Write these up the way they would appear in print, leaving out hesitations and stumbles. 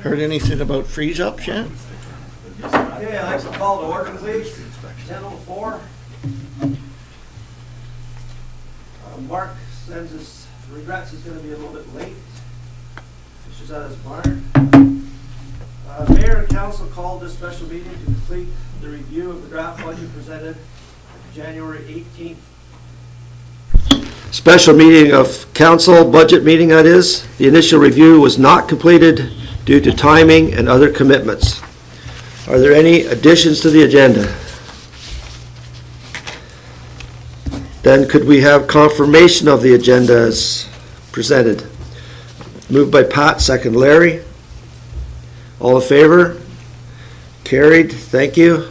Heard anything about freeze-ups yet? Okay, I'd like to call to order, please. 10:04. Mark sends his regrets he's going to be a little bit late. This is at his barn. Mayor and council called this special meeting to complete the review of the draft budget presented January 18th. Special meeting of council, budget meeting that is. The initial review was not completed due to timing and other commitments. Are there any additions to the agenda? Then could we have confirmation of the agenda as presented? Moved by Pat, second Larry. All in favor? Carried, thank you.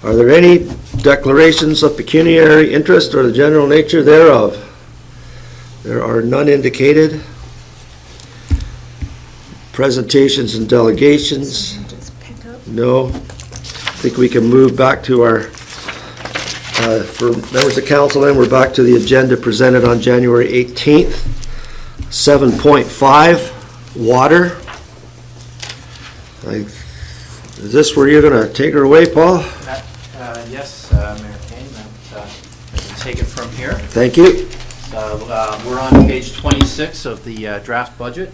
Are there any declarations of pecuniary interest or the general nature thereof? There are none indicated. Presentations and delegations? No. I think we can move back to our, for members of council then, we're back to the agenda presented on January 18th. 7.5, water. Is this where you're going to take her away, Paul? Yes, Mayor Kane, I can take it from here. Thank you. We're on page 26 of the draft budget.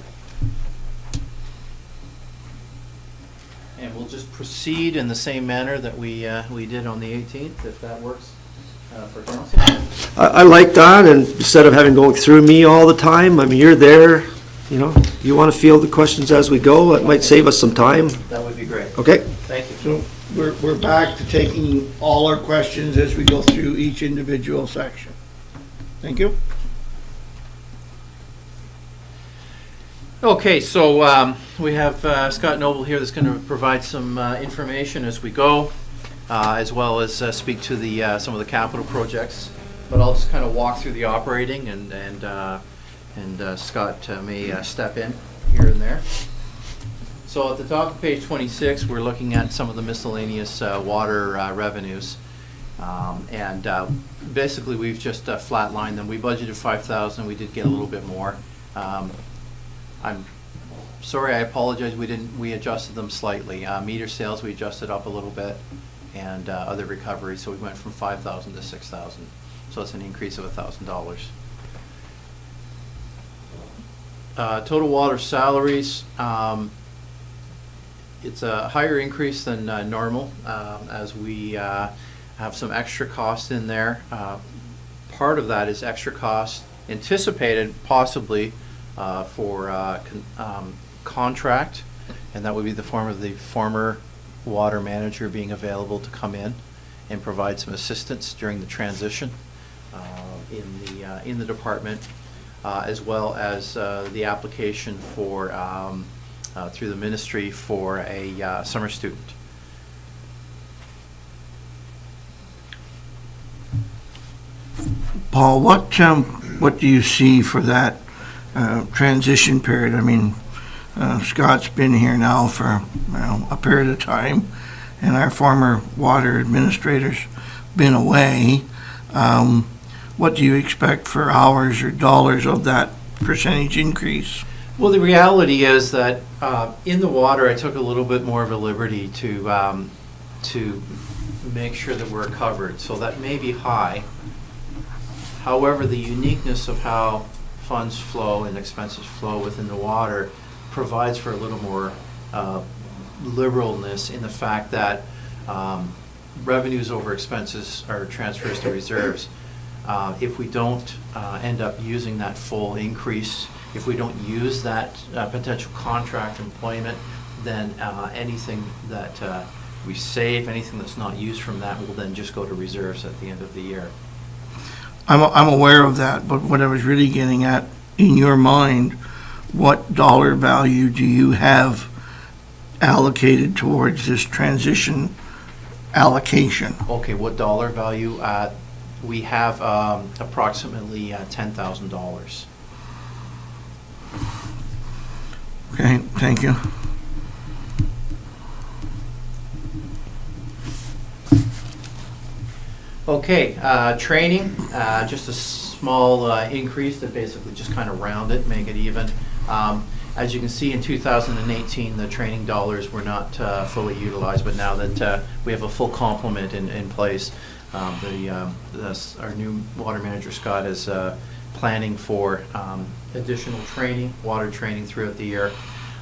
And we'll just proceed in the same manner that we did on the 18th, if that works for council. I like that, and instead of having going through me all the time, I mean, you're there, you know, you want to field the questions as we go, that might save us some time. That would be great. Okay? Thank you. So we're back to taking all our questions as we go through each individual section. Thank you. Okay, so we have Scott Noble here that's going to provide some information as we go, as well as speak to the some of the capital projects. But I'll just kind of walk through the operating, and Scott may step in here and there. So at the top of page 26, we're looking at some of the miscellaneous water revenues. Basically, we've just flatlined them. We budgeted $5,000. We did get a little bit more. I'm sorry, I apologize. We adjusted them slightly. Meter sales, we adjusted up a little bit, and other recoveries. So we went from $5,000 to $6,000. So it's an increase of $1,000. Total water salaries. It's a higher increase than normal, as we have some extra costs in there. Part of that is extra costs anticipated possibly for contract, and that would be the form of the former water manager being available to come in and provide some assistance during the transition in the department, as well as the application for through the ministry for a summer student. Paul, what do you see for that transition period? I mean, Scott's been here now for a period of time, and our former water administrator's been away. What do you expect for hours or dollars of that percentage increase? Well, the reality is that in the water, I took a little bit more of a liberty to make sure that we're covered. So that may be high. However, the uniqueness of how funds flow and expenses flow within the water provides for a little more liberalness in the fact that revenues over expenses are transfers to reserves. If we don't end up using that full increase, if we don't use that potential contract employment, then anything that we save, anything that's not used from that will then just go to reserves at the end of the year. I'm aware of that, but what I was really getting at, in your mind, what dollar value do you have allocated towards this transition allocation? Okay, what dollar value? We have approximately $10,000. Okay, thank you. Okay, training, just a small increase to basically just kind of round it, make it even. As you can see, in 2018, the training dollars were not fully utilized, but now that we have a full complement in place, our new water manager, Scott, is planning for additional training, water training throughout the year.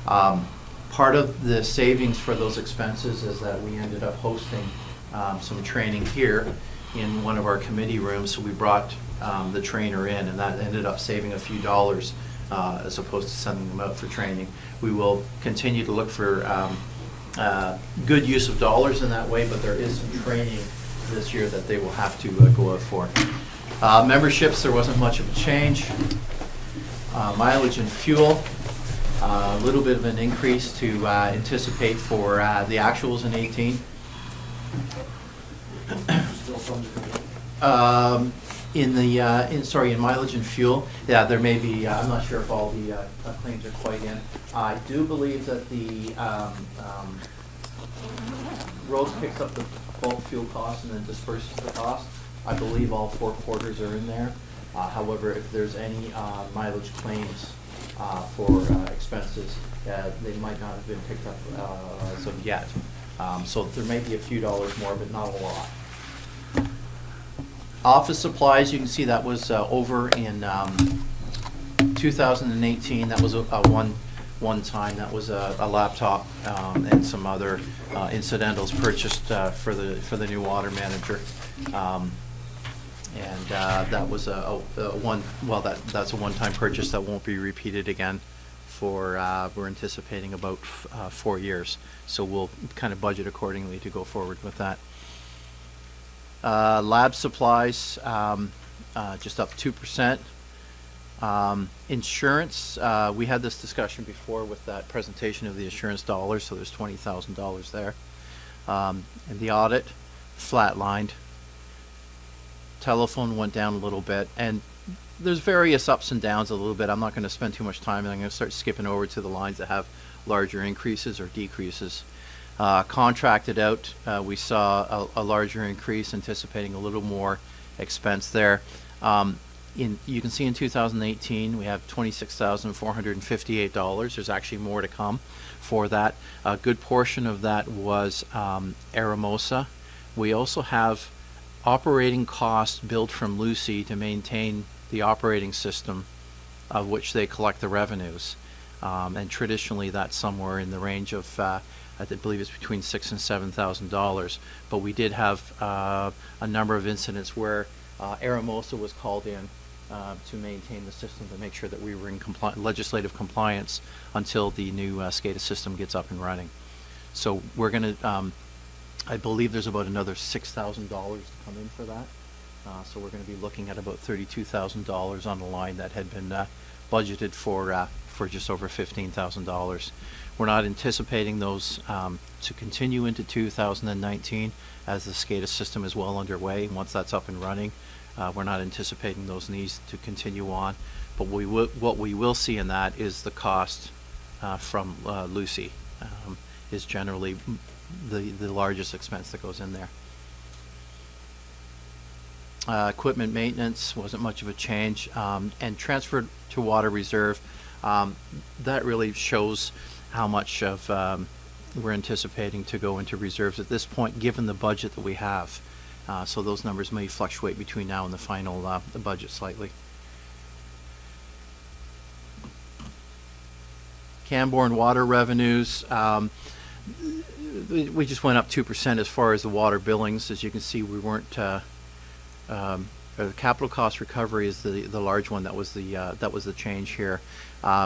Part of the savings for those expenses is that we ended up hosting some training here in one of our committee rooms, so we brought the trainer in, and that ended up saving a few dollars as opposed to sending them out for training. We will continue to look for good use of dollars in that way, but there is some training this year that they will have to go out for. Memberships, there wasn't much of a change. Mileage and fuel, a little bit of an increase to anticipate for the actuals in 18. Still some degree. In mileage and fuel, yeah, there may be, I'm not sure if all the claims are quite in. I do believe that the Rose picks up the bulk fuel cost and then disperses the cost. I believe all 4 quarters are in there. However, if there's any mileage claims for expenses, they might not have been picked up as of yet. So there may be a few dollars more, but not a lot. Office supplies, you can see that was over in 2018. That was a one time. That was a laptop and some other incidentals purchased for the new water manager. And that was that's a one-time purchase that won't be repeated again for we're anticipating about 4 years. So we'll kind of budget accordingly to go forward with that. Lab supplies, just up 2%. Insurance, we had this discussion before with that presentation of the insurance dollars, so there's $20,000 there. And the audit, flatlined. Telephone went down a little bit, and there's various ups and downs a little bit. I'm not going to spend too much time, and I'm going to start skipping over to the lines that have larger increases or decreases. Contracted out, we saw a larger increase, anticipating a little more expense there. You can see in 2018 we have $26,458. There's actually more to come for that. A good portion of that was Aramosa. We also have operating costs billed from Lucy to maintain the operating system of which they collect the revenues. And traditionally that's somewhere in the range of I believe it's between $6,000 and $7,000, but we did have a number of incidents where Aramosa was called in to maintain the system to make sure that we were in legislative compliance until the new SCADA system gets up and running. So we're going to, I believe there's about another $6,000 to come in for that. So we're going to be looking at about $32,000 on the line that had been budgeted for just over $15,000. We're not anticipating those to continue into 2019 as the SCADA system is well underway. Once that's up and running, we're not anticipating those needs to continue on. But what we will see in that is the cost from Lucy is generally the largest expense that goes in there. Equipment maintenance wasn't much of a change, and transferred to water reserve. That really shows how much of we're anticipating to go into reserves at this point, given the budget that we have. So those numbers may fluctuate between now and the final the budget slightly. Camborne water revenues. We just went up 2% as far as the water billings. As you can see, we weren't. The capital cost recovery is the large one that was the change here.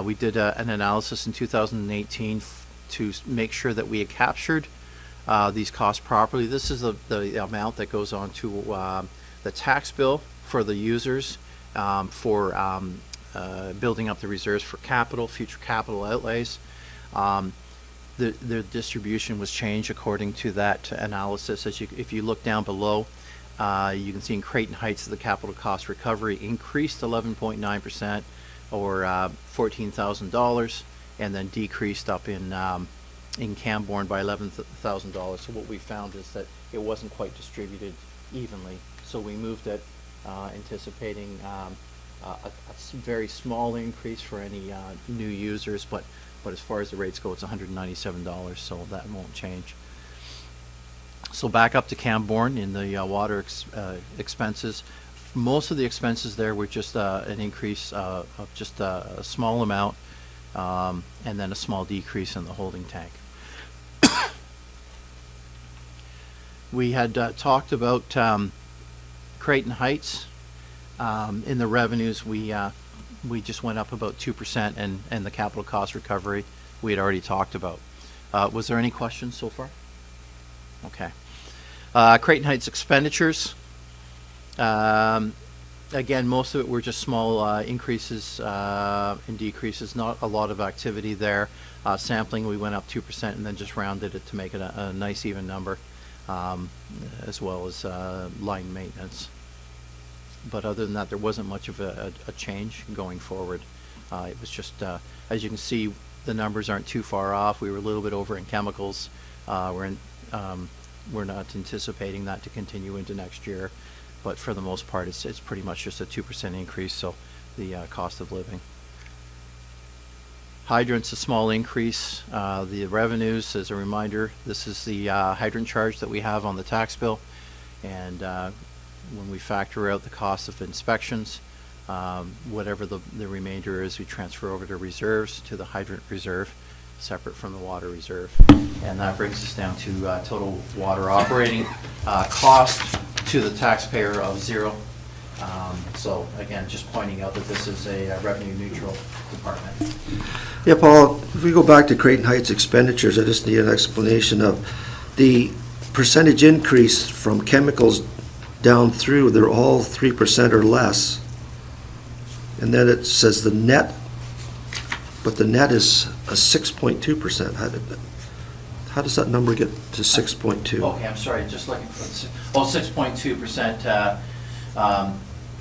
We did an analysis in 2018 to make sure that we had captured these costs properly. This is the amount that goes on to the tax bill for the users for building up the reserves for future capital outlays. The distribution was changed according to that analysis. If you look down below, you can see in Creighton Heights the capital cost recovery increased 11.9%, or $14,000, and then decreased up in Camborne by $11,000. So what we found is that it wasn't quite distributed evenly. So we moved it, anticipating very small increase for any new users, but as far as the rates go, it's $197, so that won't change. So back up to Camborne in the water expenses. Most of the expenses there were just an increase of just a small amount, and then a small decrease in the holding tank. We had talked about Creighton Heights. In the revenues, we just went up about 2%, and the capital cost recovery we had already talked about. Was there any questions so far? Okay. Creighton Heights expenditures. Again, most of it were just small increases and decreases, not a lot of activity there. Sampling, we went up 2% and then just rounded it to make it a nice even number, as well as line maintenance. But other than that, there wasn't much of a change going forward. It was just, as you can see, the numbers aren't too far off. We were a little bit over in chemicals. We're not anticipating that to continue into next year, but for the most part, it's pretty much just a 2% increase. So the cost of living. Hydrants, a small increase. The revenues, as a reminder, this is the hydrant charge that we have on the tax bill, and when we factor out the cost of inspections, whatever the remainder is, we transfer over to reserves, to the hydrant reserve, separate from the water reserve. And that brings us down to total water operating cost to the taxpayer of $0. So again, just pointing out that this is a revenue neutral department. Yeah, Paul, if we go back to Creighton Heights expenditures, I just need an explanation of the percentage increase from chemicals down through. They're all 3% or less. And then it says the net, but the net is a 6.2%. How does that number get to 6.2? Okay, I'm sorry, just looking for the 6.2%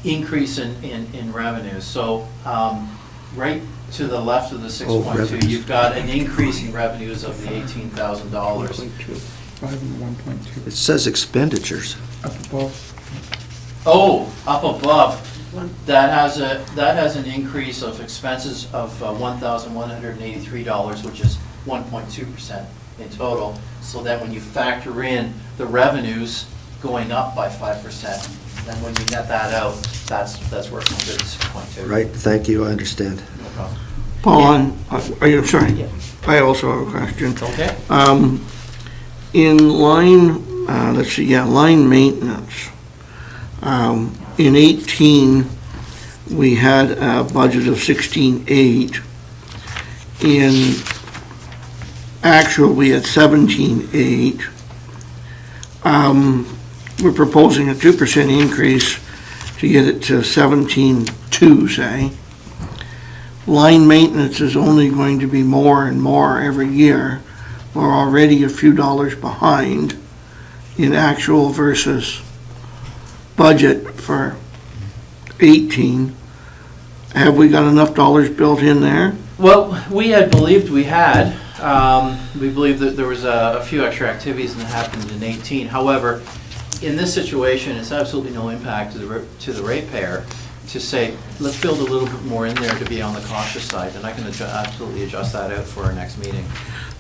increase in revenues. So right to the left of the 6.2, revenues. you've got an increase in revenues of the $18,000. 5 and 1.2 It says expenditures. up above. Oh, up above, that has an increase of expenses of $1,183, which is 1.2% in total. So then when you factor in the revenues going up by 5%, then when you net that out, that's where it comes to 6.2. Right, thank you, I understand. No problem. Paul, are you, sorry, Yeah. I also have a question. Okay. In line, let's see, yeah, line maintenance. In 18, we had a budget of 16.8. In actual, we had 17.8. We're proposing a 2% increase to get it to 17.2, say. Line maintenance is only going to be more and more every year. We're already a few dollars behind in actual versus budget for 18. Have we got enough dollars built in there? Well, we had believed we had. We believed that there was a few extra activities that happened in 18. However, in this situation, it's absolutely no impact to the ratepayer to say, let's build a little bit more in there to be on the cautious side, and I can absolutely adjust that out for our next meeting.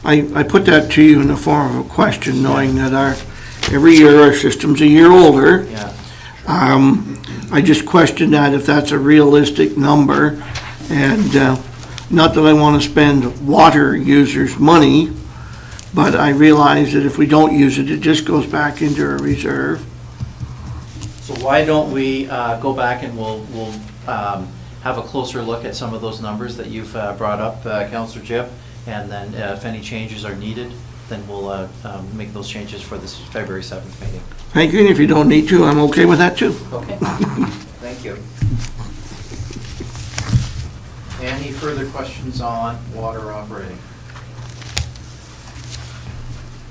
I put that to you in the form of a question, knowing that every year our system's a year older. Yeah. I just question that if that's a realistic number, and not that I want to spend water users' money, but I realize that if we don't use it, it just goes back into a reserve. So why don't we go back and we'll have a closer look at some of those numbers that you've brought up, Councillor Jip, and then if any changes are needed, then we'll make those changes for this February 7th meeting. Thank you, and if you don't need to, I'm okay with that too. Okay. Thank you. Any further questions on water operating?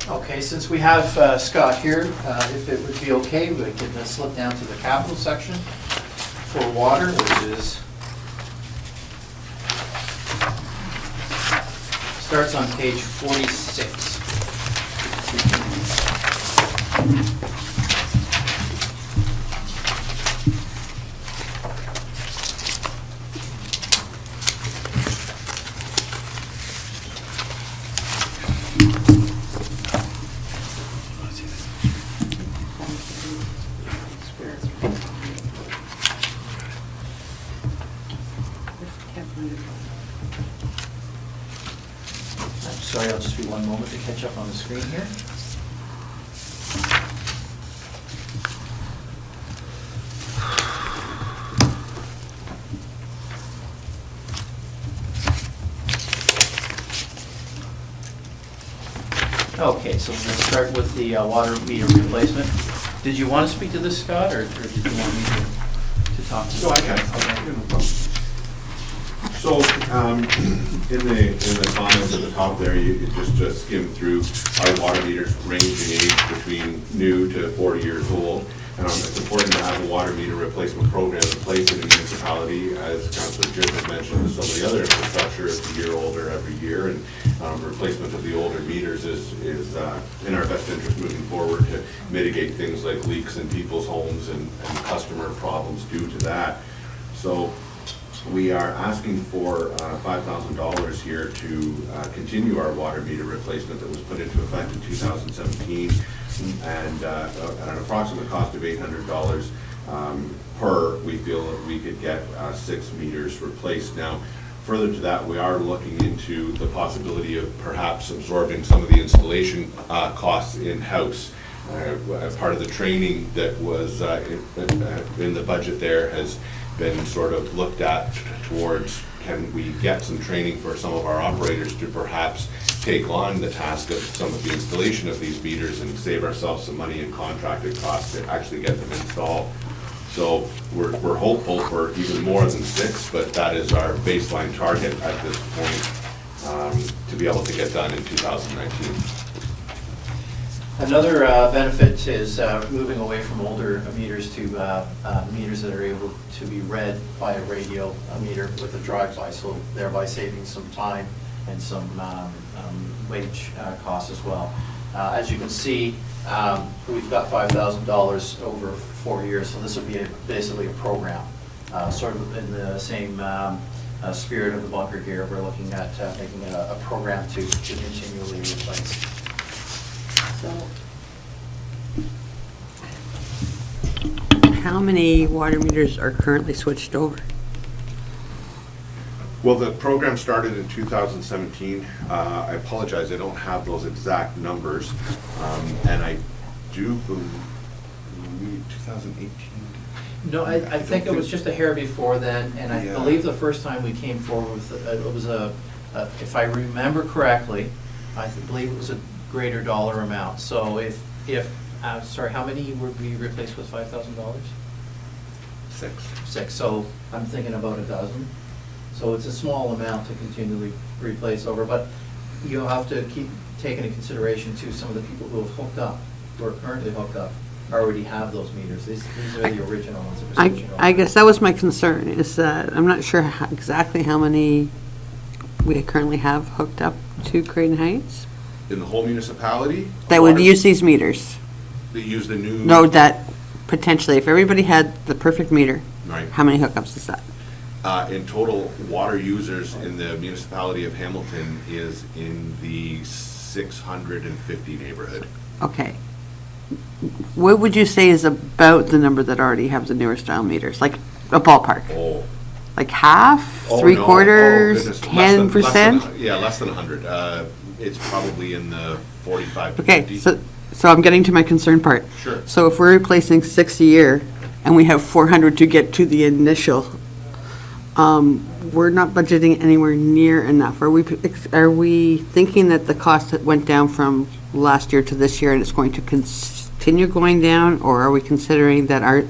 Okay, since we have Scott here, if it would be okay, we could slip down to the capital section for water, which is, starts on page 46. Sorry, I'll just be one moment to catch up on the screen here. Okay, so we're going to start with the water meter replacement. Did you want to speak to this, Scott, or did you want me to talk to you? So I can. Okay. So, in the comments at the top there, you just skimmed through our water meters range in age between new to 40 years old. It's important to have a water meter replacement program in place in a municipality. As Councillor Jim has mentioned, some of the other infrastructure is a year older every year, and replacement of the older meters is in our best interest moving forward to mitigate things like leaks in people's homes and customer problems due to that. So we are asking for $5,000 here to continue our water meter replacement that was put into effect in 2017, and at an approximate cost of $800 per, we feel that we could get 6 meters replaced. Now, further to that, we are looking into the possibility of perhaps absorbing some of the installation costs in-house. Part of the training that was in the budget there has been sort of looked at towards, can we get some training for some of our operators to perhaps take on the task of some of the installation of these meters and save ourselves some money in contracted costs to actually get them installed. So we're hopeful for even more than 6, but that is our baseline target at this point, to be able to get done in 2019. Another benefit is moving away from older meters to meters that are able to be read by a radio meter with a drive-by, so thereby saving some time and some wage costs as well. As you can see, we've got $5,000 over 4 years, so this would be basically a program, sort of in the same spirit of the bunker gear. We're looking at making a program to continually replace. How many water meters are currently switched over? Well, the program started in 2017. I apologize, I don't have those exact numbers. And I do believe 2018. No, I think it was just a hair before then, and I Yeah. believe the first time we came forward with, it was if I remember correctly, I believe it was a greater dollar amount. So sorry, how many would we replace with $5,000? 6. 6, so I'm thinking about 12. So it's a small amount to continually replace over, but you'll have to keep taking into consideration too, some of the people who have hooked up, who are currently hooked up, already have those meters. These are the original ones that were switching over. I guess that was my concern, is that I'm not sure exactly how many we currently have hooked up to Creighton Heights In the whole municipality? that would water- use these meters. They use the new. No, that potentially, if everybody had the perfect meter, Right. how many hookups is that? In total, water users in the municipality of Hamilton is in the 650 neighborhood. Okay. What would you say is about the number that already have the newer style meters? Like a ballpark? Oh. Like half, Oh, three no. Oh, quarters, goodness. 10%? Yeah, less than 100. It's probably in the 45 to Okay, 50. so I'm getting to my concern part. Sure. So if we're replacing 6 a year and we have 400 to get to the initial, we're not budgeting anywhere near enough. Are we thinking that the cost that went down from last year to this year and it's going to continue going down? Or are we considering that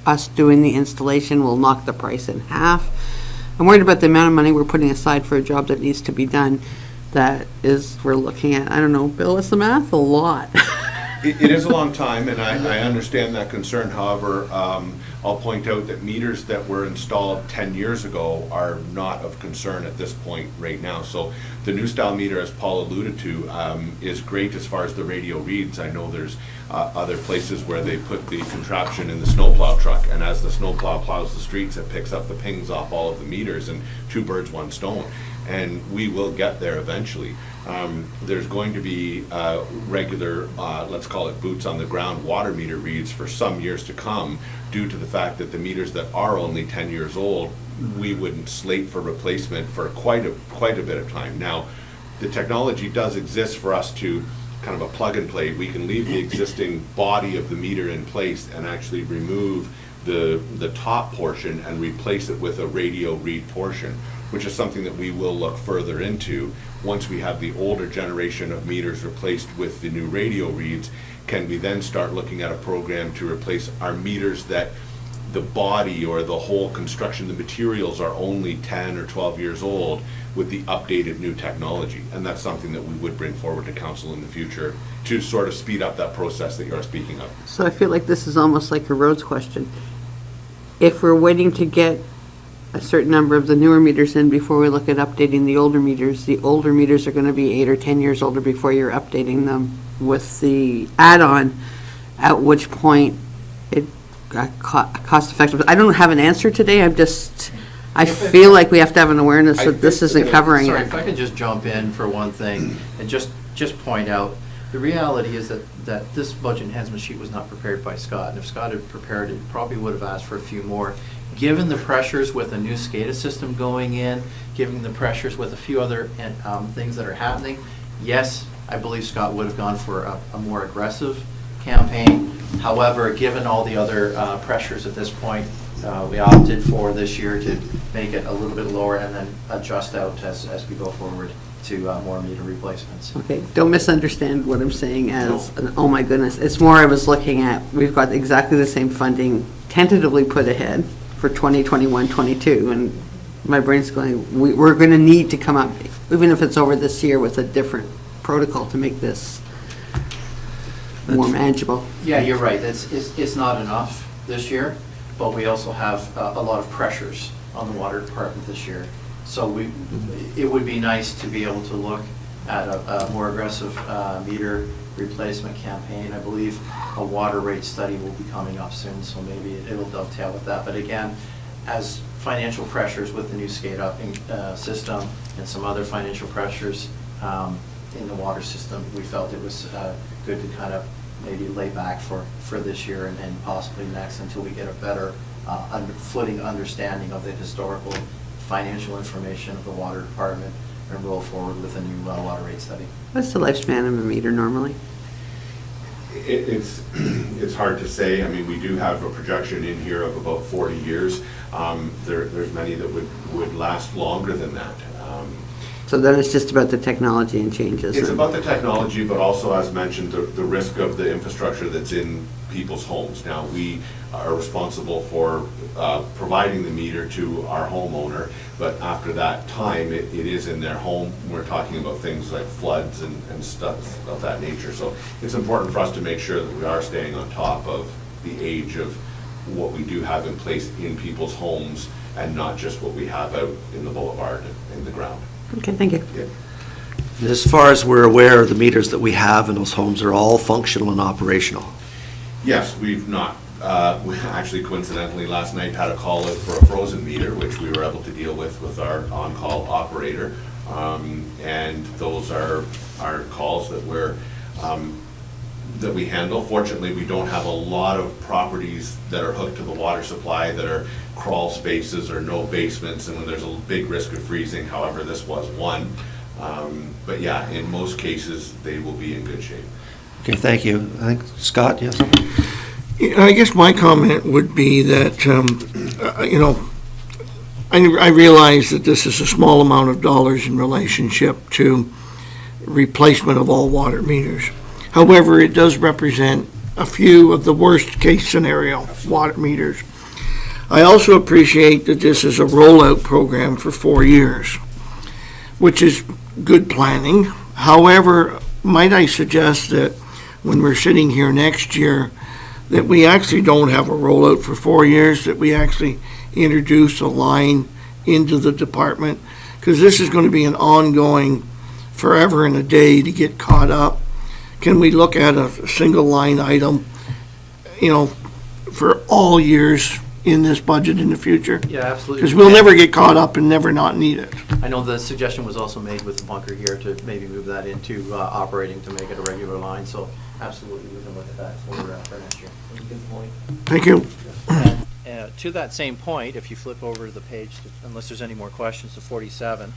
us doing the installation will knock the price in half? I'm worried about the amount of money we're putting aside for a job that needs to be done. That is, we're looking at, I don't know, Bill, what's the math? A lot. It is a long time, and I understand that concern. However, I'll point out that meters that were installed 10 years ago are not of concern at this point right now. So the new style meter, as Paul alluded to, is great as far as the radio reads. I know there's other places where they put the contraption in the snowplow truck, and as the snowplow plows the streets, it picks up the pings off all of the meters, and 2 birds, 1 stone. And we will get there eventually. There's going to be regular, let's call it boots on the ground water meter reads for some years to come, due to the fact that the meters that are only 10 years old, we wouldn't slate for replacement for quite a bit of time. Now, the technology does exist for us to kind of a plug and play. We can leave the existing body of the meter in place and actually remove the top portion and replace it with a radio read portion, which is something that we will look further into once we have the older generation of meters replaced with the new radio reads. Can we then start looking at a program to replace our meters that the body or the whole construction, the materials are only 10 or 12 years old with the updated new technology? And that's something that we would bring forward to council in the future to sort of speed up that process that you're speaking of. So I feel like this is almost like a roads question. If we're waiting to get a certain number of the newer meters in before we look at updating the older meters are going to be 8 or 10 years older before you're updating them with the add-on, at which point it got cost effective. I don't have an answer today, I feel like we have to have an awareness that this isn't covering Sorry, it. if I could just jump in for one thing and just point out, the reality is that this budget enhancement sheet was not prepared by Scott. And if Scott had prepared it, probably would have asked for a few more. Given the pressures with a new SCADA system going in, given the pressures with a few other things that are happening, yes, I believe Scott would have gone for a more aggressive campaign. However, given all the other pressures at this point, we opted for this year to make it a little bit lower and then adjust out as we go forward to more meter replacements. Okay, don't misunderstand what I'm saying as, oh my goodness. It's more I was looking at, we've got exactly the same funding tentatively put ahead for 2021, 22, and my brain's going, we're going to need to come up, even if it's over this year, with a different protocol to make this more manageable. Yeah, you're right. It's not enough this year, but we also have a lot of pressures on the water department this year. So it would be nice to be able to look at a more aggressive meter replacement campaign. I believe a water rate study will be coming up soon, so maybe it'll dovetail with that. But again, as financial pressures with the new SCADA system and some other financial pressures in the water system, we felt it was good to kind of maybe lay back for this year and possibly next until we get a better footing understanding of the historical financial information of the water department and roll forward with a new water rate study. What's the lifespan of a meter normally? It's hard to say. I mean, we do have a projection in here of about 40 years. There's many that would last longer than that. So then it's just about the technology and changes. It's about the technology, but also, as mentioned, the risk of the infrastructure that's in people's homes. Now, we are responsible for providing the meter to our homeowner, but after that time, it is in their home. We're talking about things like floods and stuff of that nature. So it's important for us to make sure that we are staying on top of the age of what we do have in place in people's homes and not just what we have out in the boulevard and in the ground. Okay, thank you. Yeah. As far as we're aware, the meters that we have in those homes are all functional and operational. Yes, we've not. We actually coincidentally last night had a call out for a frozen meter, which we were able to deal with our on-call operator. And those are calls that that we handle. Fortunately, we don't have a lot of properties that are hooked to the water supply that are crawl spaces or no basements, and when there's a big risk of freezing. However, this was one. But yeah, in most cases, they will be in good shape. Okay, thank you. I think, Scott, yes? I guess my comment would be that, I realize that this is a small amount of dollars in relationship to replacement of all water meters. However, it does represent a few of the worst-case scenario water meters. I also appreciate that this is a rollout program for 4 years, which is good planning. However, might I suggest that when we're sitting here next year, that we actually don't have a rollout for 4 years, that we actually introduce a line into the department, because this is going to be an ongoing forever and a day to get caught up. Can we look at a single line item, for all years in this budget in the future? Yeah, absolutely. Because we'll never get caught up and never not need it. I know the suggestion was also made with the bunker here to maybe move that into operating to make it a regular line, so absolutely we can look at that for next year. That's a good point. Thank you. To that same point, if you flip over the page, unless there's any more questions, to 47,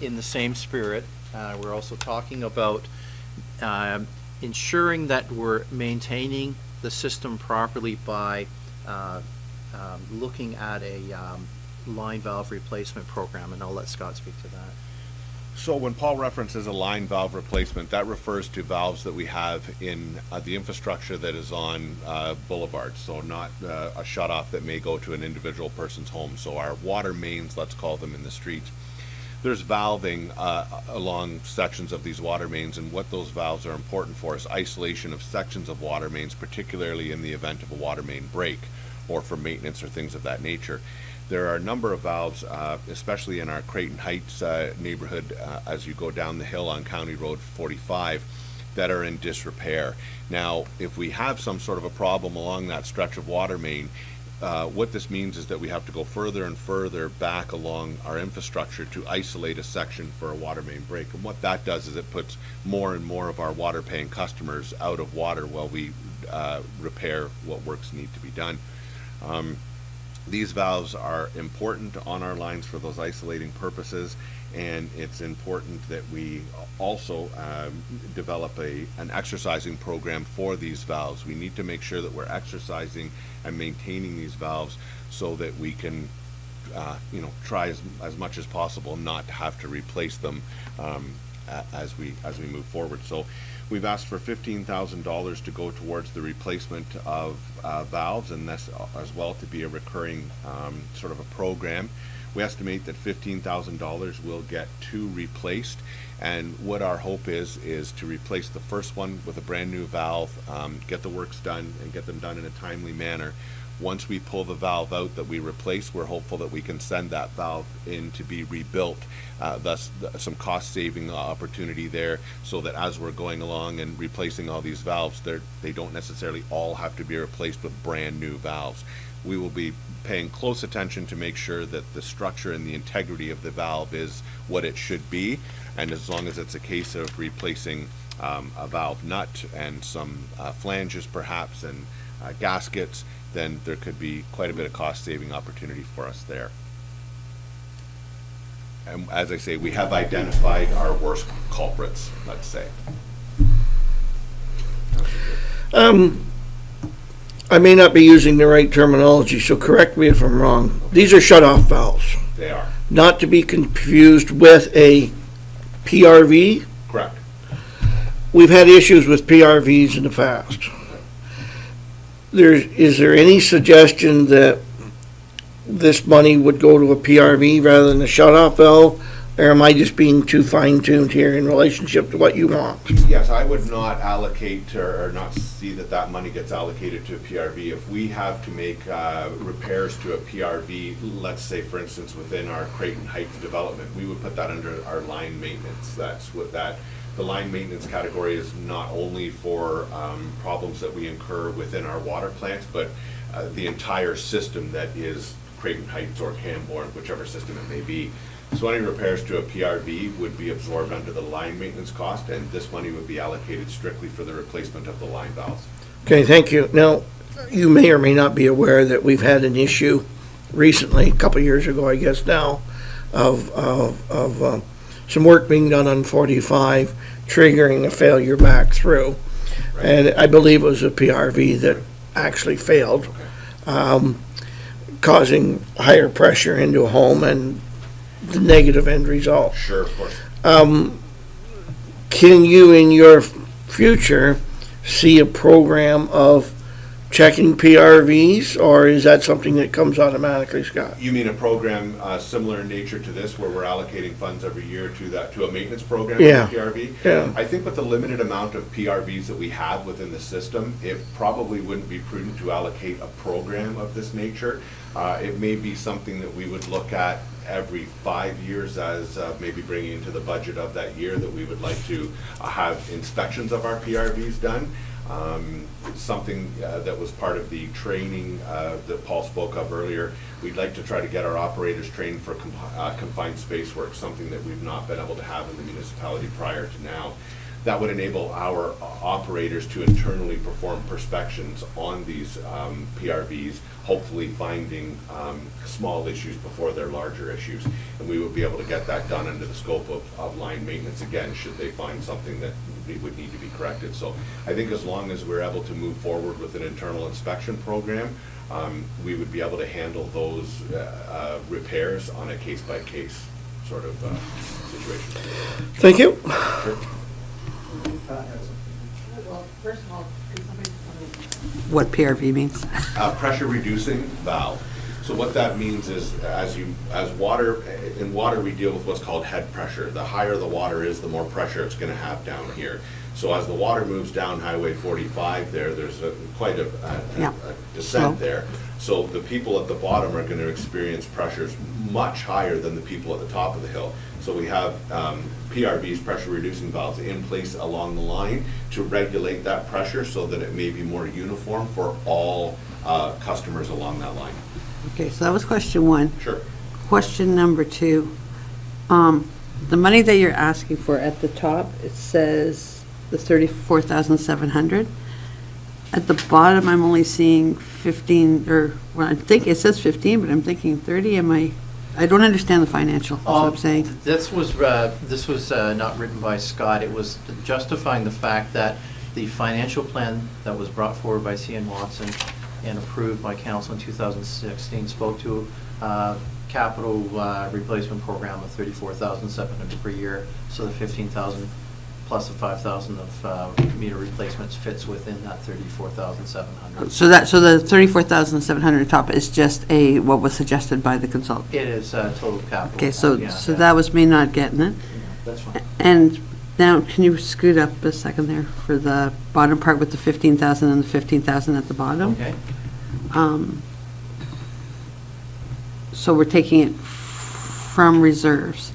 in the same spirit, we're also talking about ensuring that we're maintaining the system properly by looking at a line valve replacement program, and I'll let Scott speak to that. So when Paul references a line valve replacement, that refers to valves that we have in the infrastructure that is on boulevards, so not a shutoff that may go to an individual person's home. So our water mains, let's call them, in the streets. There's valving along sections of these water mains, and what those valves are important for is isolation of sections of water mains, particularly in the event of a water main break or for maintenance or things of that nature. There are a number of valves, especially in our Creighton Heights neighborhood, as you go down the hill on County Road 45, that are in disrepair. Now, if we have some sort of a problem along that stretch of water main, what this means is that we have to go further and further back along our infrastructure to isolate a section for a water main break. And what that does is it puts more and more of our water-paying customers out of water while we repair what works need to be done. These valves are important on our lines for those isolating purposes, and it's important that we also develop an exercising program for these valves. We need to make sure that we're exercising and maintaining these valves so that we can try as much as possible not to have to replace them as we move forward. So we've asked for $15,000 to go towards the replacement of valves, and this as well to be a recurring sort of a program. We estimate that $15,000 will get 2 replaced, and what our hope is to replace the first one with a brand new valve, get the works done and get them done in a timely manner. Once we pull the valve out that we replace, we're hopeful that we can send that valve in to be rebuilt. Thus, some cost-saving opportunity there, so that as we're going along and replacing all these valves, they don't necessarily all have to be replaced with brand new valves. We will be paying close attention to make sure that the structure and the integrity of the valve is what it should be, and as long as it's a case of replacing a valve nut and some flanges perhaps and gaskets, then there could be quite a bit of cost-saving opportunity for us there. And as I say, we have identified our worst culprits, let's say. I may not be using the right terminology, so correct me if I'm wrong. These are shut-off valves, They are. not to be confused with a PRV. Correct. We've had issues with PRVs in the past. Is there any suggestion that this money would go to a PRV rather than a shut-off valve? Or am I just being too fine-tuned here in relationship to what you want? Yes, I would not allocate or not see that money gets allocated to a PRV. If we have to make repairs to a PRV, let's say for instance within our Creighton Heights development, we would put that under our line maintenance. That's what the line maintenance category is, not only for problems that we incur within our water plants, but the entire system that is Creighton Heights or Camborne, whichever system it may be. So any repairs to a PRV would be absorbed under the line maintenance cost, and this money would be allocated strictly for the replacement of the line valves. Okay, thank you. Now, you may or may not be aware that we've had an issue recently, a couple of years ago, I guess now, of some work being done on 45, triggering a failure back through. Right. And I believe it was a PRV that actually failed, causing higher pressure into a home and the negative end result. Sure, of course. Can you, in your future, see a program of checking PRVs, or is that something that comes automatically, Scott? You mean a program similar in nature to this, where we're allocating funds every year to a maintenance program Yeah. for PRV? Yeah. I think with the limited amount of PRVs that we have within the system, it probably wouldn't be prudent to allocate a program of this nature. It may be something that we would look at every 5 years as maybe bringing into the budget of that year that we would like to have inspections of our PRVs done. Something that was part of the training that Paul spoke of earlier. We'd like to try to get our operators trained for confined space work, something that we've not been able to have in the municipality prior to now. that would enable our operators to internally perform perspections on these PRVs, hopefully finding small issues before they're larger issues. And we would be able to get that done under the scope of line maintenance again, should they find something that would need to be corrected. So I think as long as we're able to move forward with an internal inspection program, we would be able to handle those repairs on a case-by-case sort of situation. Thank you. Pat has something. Well, first of all, can somebody tell me what PRV means? Pressure reducing valve. So what that means is, in water we deal with what's called head pressure. The higher the water is, the more pressure it's going to have down here. So as the water moves down Highway 45 there's quite a descent there. So the people at the bottom are going to experience pressures much higher than the people at the top of the hill. So we have PRVs, pressure reducing valves, in place along the line to regulate that pressure so that it may be more uniform for all customers along that line. Okay, so that was question one. Sure. Question number two, the money that you're asking for at the top, it says the 34,700. At the bottom, I'm only seeing 15, or, well, I think it says 15, but I'm thinking 30. I don't understand the financial, that's what I'm saying. This was not written by Scott. It was justifying the fact that the financial plan that was brought forward by C.N. Watson and approved by council in 2016 spoke to capital replacement program of 34,700 per year. So the 15,000 plus the 5,000 of meter replacements fits within that 34,700. So the 34,700 top is just what was suggested by the consultant? It is total capital. Okay, so Yeah, that was me not getting it. That's fine. And now, can you scoot up a second there for the bottom part with the 15,000 and the 15,000 at the bottom? Okay. So we're taking it from reserves.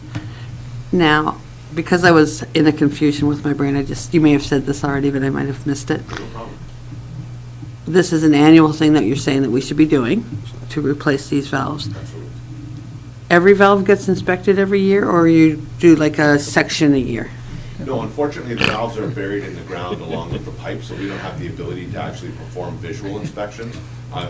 Now, because I was in a confusion with my brain, you may have said this already, but I might have missed it. No problem. This is an annual thing that you're saying that we should be doing to replace these valves. Absolutely. Every valve gets inspected every year, or you do like a section a year? No, unfortunately, the valves are buried in the ground along with the pipe, so we don't have the ability to actually perform visual inspections.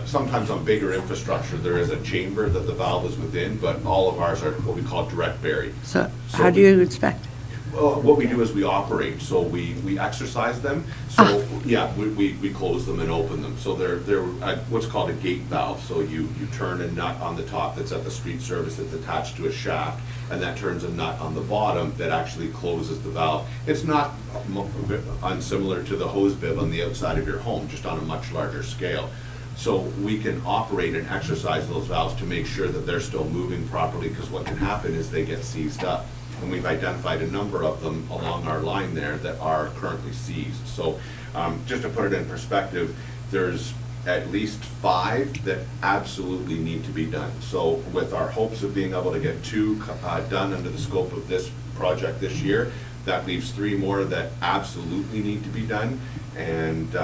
Sometimes on bigger infrastructure, there is a chamber that the valve is within, but all of ours are what we call direct buried. So how do you inspect? What we do is we operate, so we exercise them. So, yeah, we close them and open them. So they're what's called a gate valve. So you turn a nut on the top that's at the street service that's attached to a shaft, and that turns a nut on the bottom that actually closes the valve. It's not unsimilar to the hose bib on the outside of your home, just on a much larger scale. So we can operate and exercise those valves to make sure that they're still moving properly, because what can happen is they get seized up. And we've identified a number of them along our line there that are currently seized. So just to put it in perspective, there's at least 5 that absolutely need to be done. So with our hopes of being able to get 2 done under the scope of this project this year, that leaves 3 more that absolutely need to be done. And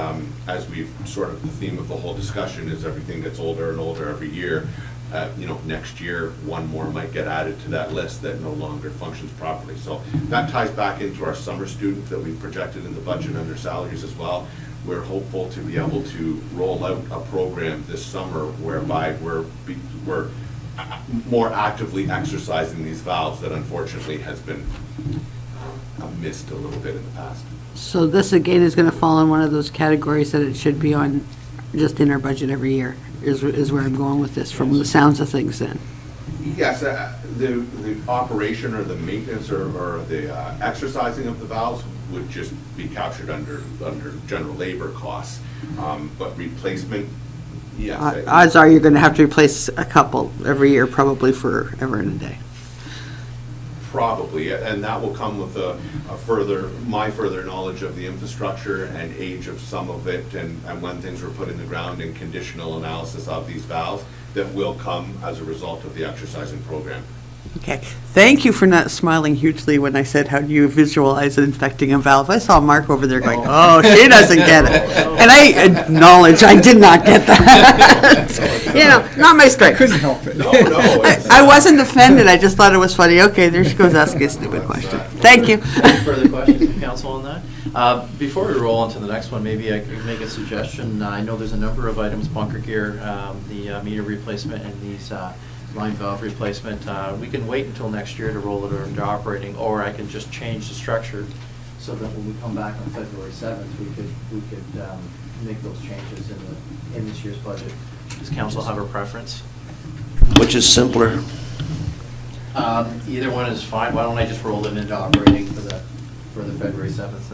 as we've sort of, the theme of the whole discussion is everything gets older and older every year. Next year, 1 more might get added to that list that no longer functions properly. So that ties back into our summer student that we projected in the budget under salaries as well. We're hopeful to be able to roll out a program this summer whereby we're more actively exercising these valves that unfortunately has been missed a little bit in the past. So this again is going to fall in one of those categories that it should be on, just in our budget every year, is where I'm going with this, from the sounds of things then. Yes, the operation or the maintenance or the exercising of the valves would just be captured under general labor costs. But replacement, yes. Odds are you're going to have to replace a couple every year, probably forever and a day. Probably, and that will come with my further knowledge of the infrastructure and age of some of it, and when things were put in the ground, and conditional analysis of these valves that will come as a result of the exercising program. Okay, thank you for not smiling hugely when I said, how do you visualize infecting a valve? I saw Mark over there going, oh, she doesn't get it. And I acknowledge I did not get that. You know, not my strength. Couldn't help it. No, no, it's, I wasn't offended, I just thought it was funny. Okay, there she goes asking a stupid question. Thank you. Any further questions from council on that? Before we roll on to the next one, maybe I could make a suggestion. I know there's a number of items, bunker gear, the meter replacement, and these line valve replacement. We can wait until next year to roll it into operating, or I can just change the structure so that when we come back on February 7th, we could make those changes in this year's budget. Does council have a preference? Which is simpler? Either one is fine. Why don't I just roll it into operating for the February 7th,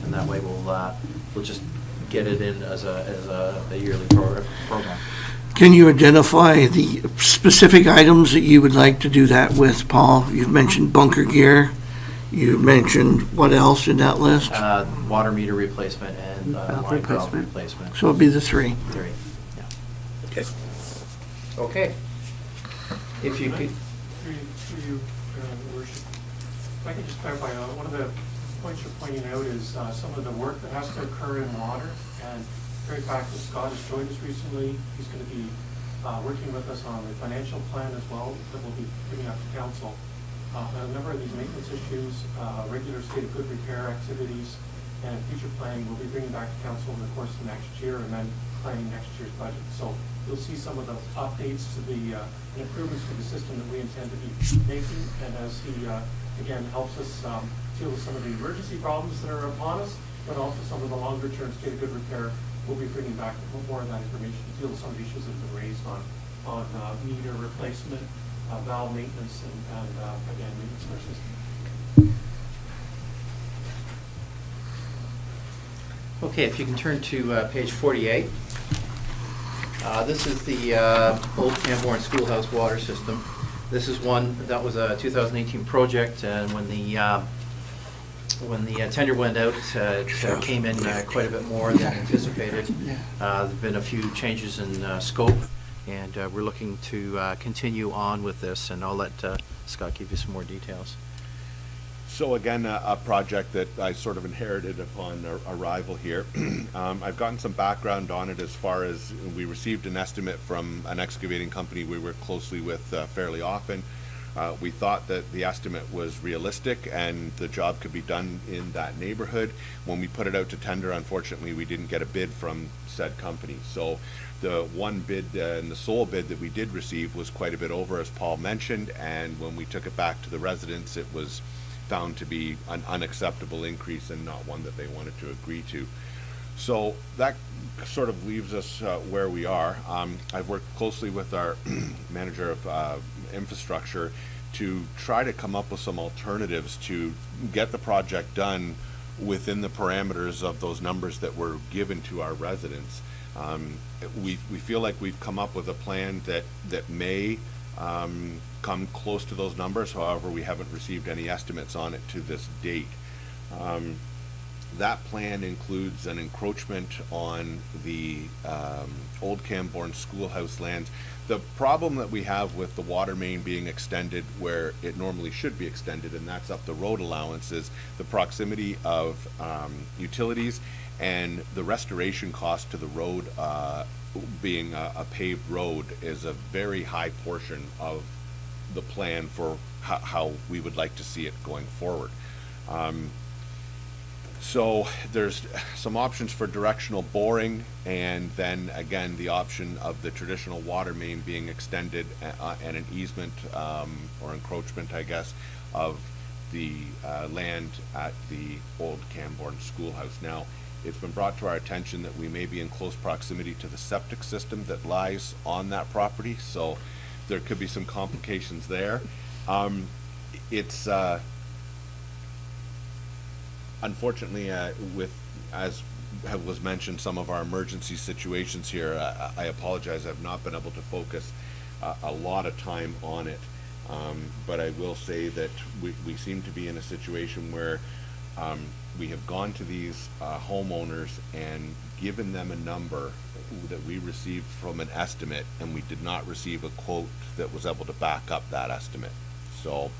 and that way we'll just get it in as a yearly program. Can you identify the specific items that you would like to do that with, Paul? You've mentioned bunker gear. You mentioned what else in that list? Water meter replacement and Valve line valve replacement. replacement. So it'll be the three. Three, yeah. Okay. Okay. If you could, Through you, Your Worship. If I could just clarify, one of the points you're pointing out is some of the work that has to occur in water. And very fact that Scott has joined us recently, he's going to be working with us on the financial plan as well that we'll be bringing up to council. A number of these maintenance issues, regular state of good repair activities, and future planning we'll be bringing back to council in the course of next year, and then planning next year's budget. So you'll see some of the updates to the and improvements to the system that we intend to be making, and as he again helps us deal with some of the emergency problems that are upon us, but also some of the longer term state of good repair, we'll be bringing back more of that information to deal with some of the issues that have been raised on meter replacement, valve maintenance, and again, maintenance of our system. okay, if you can turn to page 48. This is the old Camborne Schoolhouse water system. This is one that was a 2018 project, and when the tender went out, it came in quite a bit more than anticipated. There's been a few changes in scope, and we're looking to continue on with this, and I'll let Scott give you some more details. So again, a project that I sort of inherited upon arrival here. I've gotten some background on it as far as we received an estimate from an excavating company we work closely with fairly often. We thought that the estimate was realistic and the job could be done in that neighborhood. When we put it out to tender, unfortunately, we didn't get a bid from said company. So the one bid and the sole bid that we did receive was quite a bit over, as Paul mentioned, and when we took it back to the residents, it was found to be an unacceptable increase and not one that they wanted to agree to. So that sort of leaves us where we are. I've worked closely with our manager of infrastructure to try to come up with some alternatives to get the project done within the parameters of those numbers that were given to our residents. We feel like we've come up with a plan that may come close to those numbers. However, we haven't received any estimates on it to this date. That plan includes an encroachment on the old Camborne Schoolhouse lands. The problem that we have with the water main being extended where it normally should be extended, and that's up the road allowances, the proximity of utilities and the restoration cost to the road being a paved road is a very high portion of the plan for how we would like to see it going forward. So there's some options for directional boring, and then again the option of the traditional water main being extended and an easement or encroachment, I guess, of the land at the old Camborne Schoolhouse. Now, it's been brought to our attention that we may be in close proximity to the septic system that lies on that property, so there could be some complications there. It's unfortunately, with, as was mentioned, some of our emergency situations here, I apologize, I've not been able to focus a lot of time on it. But I will say that we seem to be in a situation where we have gone to these homeowners and given them a number that we received from an estimate, and we did not receive a quote that was able to back up that estimate. So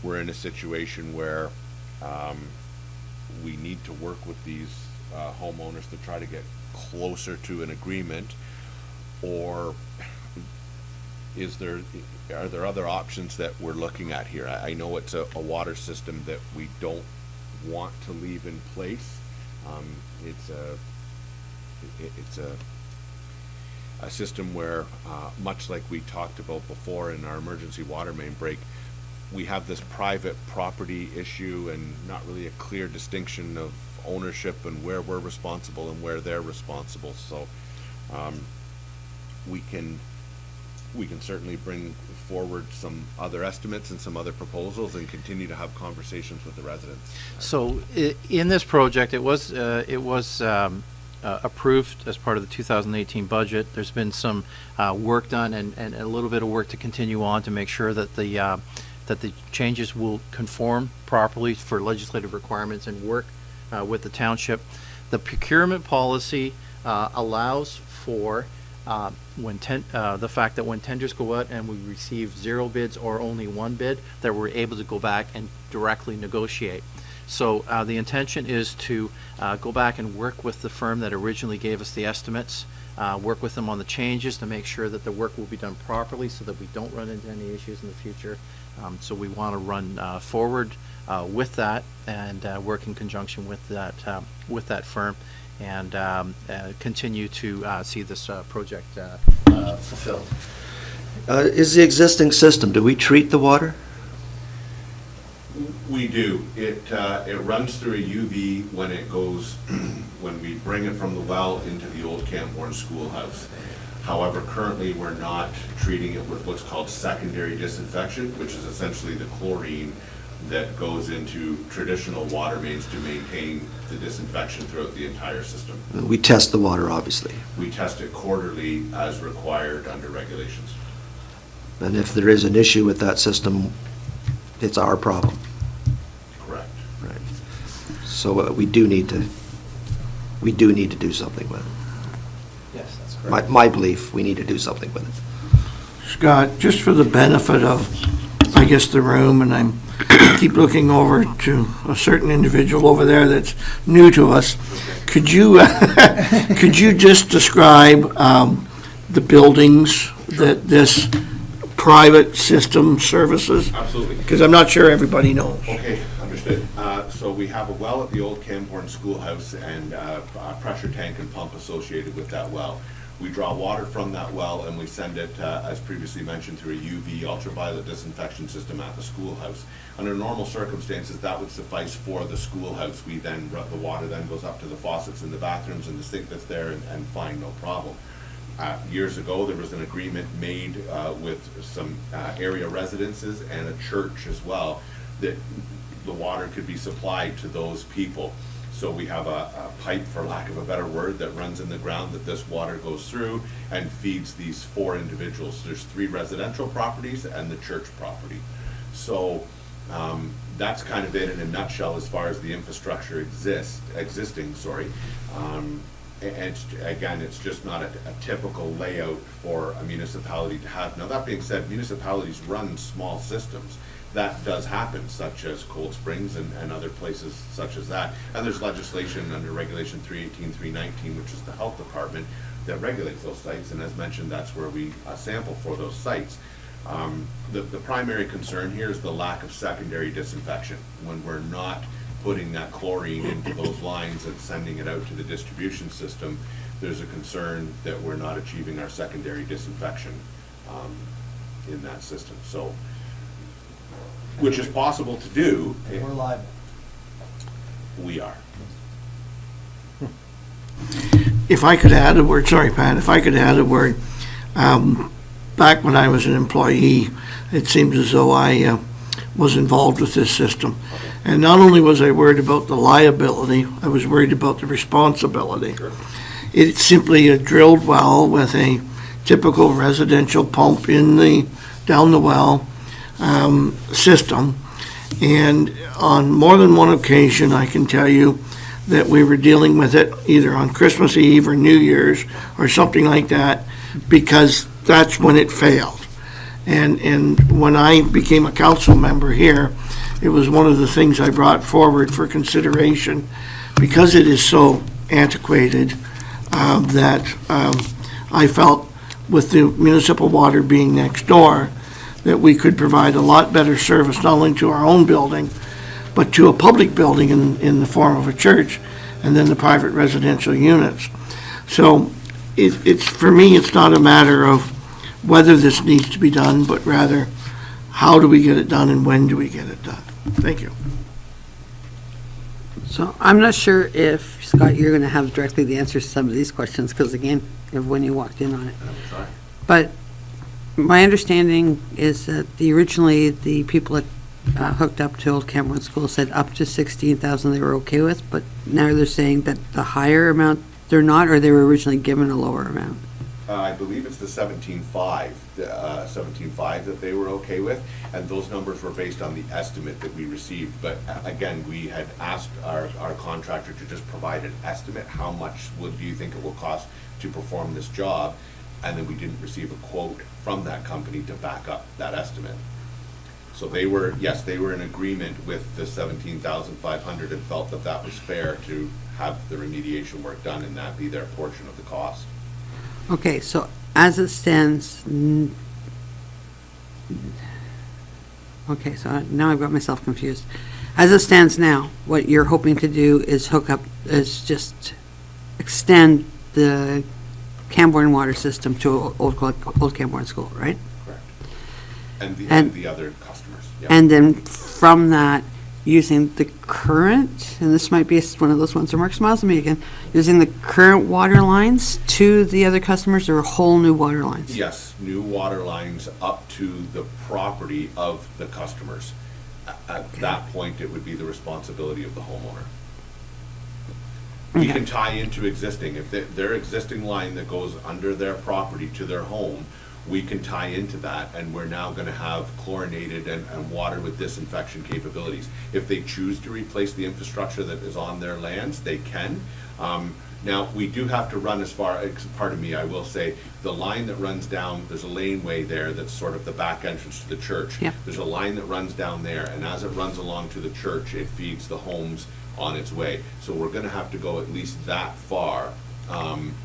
we're in a situation where we need to work with these homeowners to try to get closer to an agreement, or are there other options that we're looking at here? I know it's a water system that we don't want to leave in place. It's a system where, much like we talked about before in our emergency water main break, we have this private property issue and not really a clear distinction of ownership and where we're responsible and where they're responsible. So we can certainly bring forward some other estimates and some other proposals and continue to have conversations with the residents. So in this project, it was approved as part of the 2018 budget. There's been some work done and a little bit of work to continue on to make sure that the changes will conform properly for legislative requirements and work with the township. The procurement policy allows for the fact that when tenders go out and we receive 0 bids or only 1 bid, that we're able to go back and directly negotiate. So the intention is to go back and work with the firm that originally gave us the estimates, work with them on the changes to make sure that the work will be done properly so that we don't run into any issues in the future. So we want to run forward with that and work in conjunction with that firm and continue to see this project fulfilled. Is the existing system, do we treat the water? We do. It runs through a UV when it goes, when we bring it from the well into the old Camborne Schoolhouse. However, currently we're not treating it with what's called secondary disinfection, which is essentially the chlorine that goes into traditional water mains to maintain the disinfection throughout the entire system. We test the water, obviously. We test it quarterly as required under regulations. And if there is an issue with that system, it's our problem. Correct. Right. So we do need to do something with it. Yes, that's correct. My belief, we need to do something with it. Scott, just for the benefit of, I guess, the room, and I keep looking over to a certain individual over there that's new to us, could you just describe the buildings that this private system services? Absolutely. Because I'm not sure everybody knows. Okay, understood. So we have a well at the old Camborne Schoolhouse and a pressure tank and pump associated with that well. We draw water from that well and we send it, as previously mentioned, through a UV ultraviolet disinfection system at the schoolhouse. Under normal circumstances, that would suffice for the schoolhouse. The water then goes up to the faucets in the bathrooms and the sink that's there and fine, no problem. Years ago, there was an agreement made with some area residences and a church as well that the water could be supplied to those people. So we have a pipe, for lack of a better word, that runs in the ground that this water goes through and feeds these 4 individuals. There's 3 residential properties and the church property. So that's kind of it in a nutshell as far as the infrastructure existing. And again, it's just not a typical layout for a municipality to have. Now, that being said, municipalities run small systems. That does happen, such as Cold Springs and other places such as that. And there's legislation under Regulation 318, 319, which is the health department, that regulates those sites. And as mentioned, that's where we sample for those sites. The primary concern here is the lack of secondary disinfection. When we're not putting that chlorine into those lines and sending it out to the distribution system, there's a concern that we're not achieving our secondary disinfection in that system. So, which is possible to do. We're live. We are. If I could add a word, sorry, Pat, if I could add a word. Back when I was an employee, it seems as though I was involved with this system. And not only was I worried about the liability, I was worried about the responsibility. Sure. It's simply a drilled well with a typical residential pump down the well system. And on more than one occasion, I can tell you that we were dealing with it either on Christmas Eve or New Year's or something like that, because that's when it failed. And when I became a council member here, it was one of the things I brought forward for consideration, because it is so antiquated, that I felt with the municipal water being next door, that we could provide a lot better service, not only to our own building, but to a public building in the form of a church, and then the private residential units. So it's, for me, it's not a matter of whether this needs to be done, but rather, how do we get it done and when do we get it done? Thank you. So I'm not sure if, Scott, you're going to have directly the answers to some of these questions, because again, of when you walked in on it. But my understanding is that originally the people that hooked up to Old Cameron School said up to 16,000 they were okay with, but now they're saying that the higher amount they're not, or they were originally given a lower amount. I believe it's the 17.5 that they were okay with, and those numbers were based on the estimate that we received. But again, we had asked our contractor to just provide an estimate, how much do you think it will cost to perform this job? And then we didn't receive a quote from that company to back up that estimate. So they were, yes, they were in agreement with the 17,500 and felt that that was fair to have the remediation work done and that be their portion of the cost. Okay, so as it stands, okay, so now I've got myself confused. As it stands now, what you're hoping to do is just extend the Camborne water system to Old Camborne School, right? Correct. And the other customers, yeah. And then from that, using the current, and this might be one of those ones where Mark smiles at me again, using the current water lines to the other customers, or whole new water lines? Yes, new water lines up to the property of the customers. At that point, it would be the responsibility of the homeowner. We Okay. can tie into existing, if their existing line that goes under their property to their home, we can tie into that, and we're now gonna have chlorinated and water with disinfection capabilities. If they choose to replace the infrastructure that is on their lands, they can. Now, we do have to run pardon me, I will say, the line that runs down, there's a laneway there that's sort of the back entrance to the church. Yep. There's a line that runs down there, and as it runs along to the church, it feeds the homes on its way. So we're gonna have to go at least that far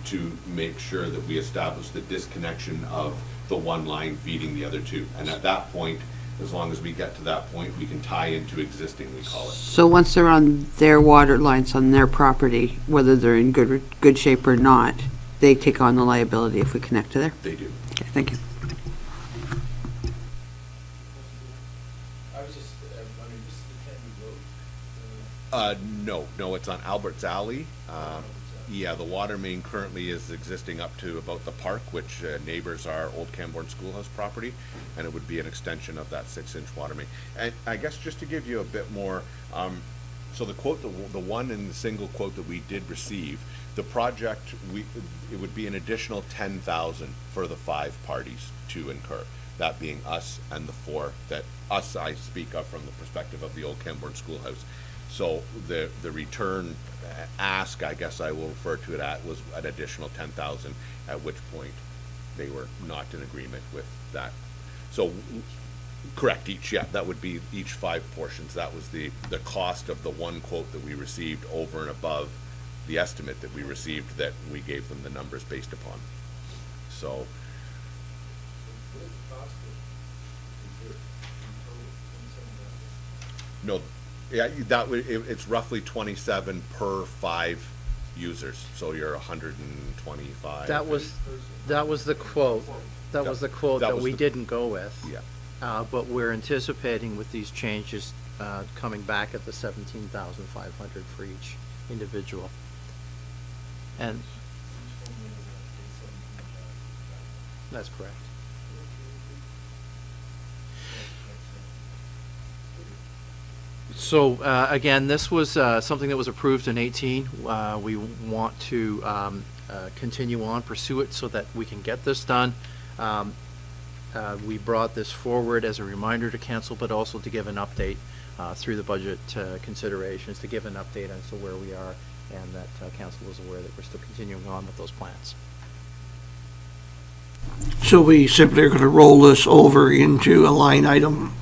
to make sure that we establish the disconnection of the one line feeding the other two. And at that point, as long as we get to that point, we can tie into existing, we call it. So once they're on their water lines on their property, whether they're in good shape or not, they take on the liability if we connect to there? They do. Okay, thank you. No, it's on Albert's Alley. Yeah, the water main currently is existing up to about the park, which neighbors our Old Camborne Schoolhouse property, and it would be an extension of that 6-inch water main. And I guess just to give you a bit more, so the quote, the one and the single quote that we did receive, the project, it would be an additional 10,000 for the 5 parties to incur. That being us and the 4 that us I speak of from the perspective of the Old Camborne Schoolhouse. So the return ask, I guess I will refer to it at, was an additional 10,000, at which point they were not in agreement with that. So, correct, that would be each 5 portions. That was the cost of the one quote that we received over and above the estimate that we received, that we gave them the numbers based upon. So. No, yeah, it's roughly 27 per 5 users, so you're 125. That was the quote. That was the quote That that was we the- didn't go with. Yeah. But we're anticipating with these changes, coming back at the 17,500 for each individual. And that's correct. So, again, this was something that was approved in 18. We want to continue on, pursue it so that we can get this done. We brought this forward as a reminder to council, but also to give an update through the budget considerations, to give an update as to where we are, and that council is aware that we're still continuing on with those plans. So we simply are going to roll this over into a line item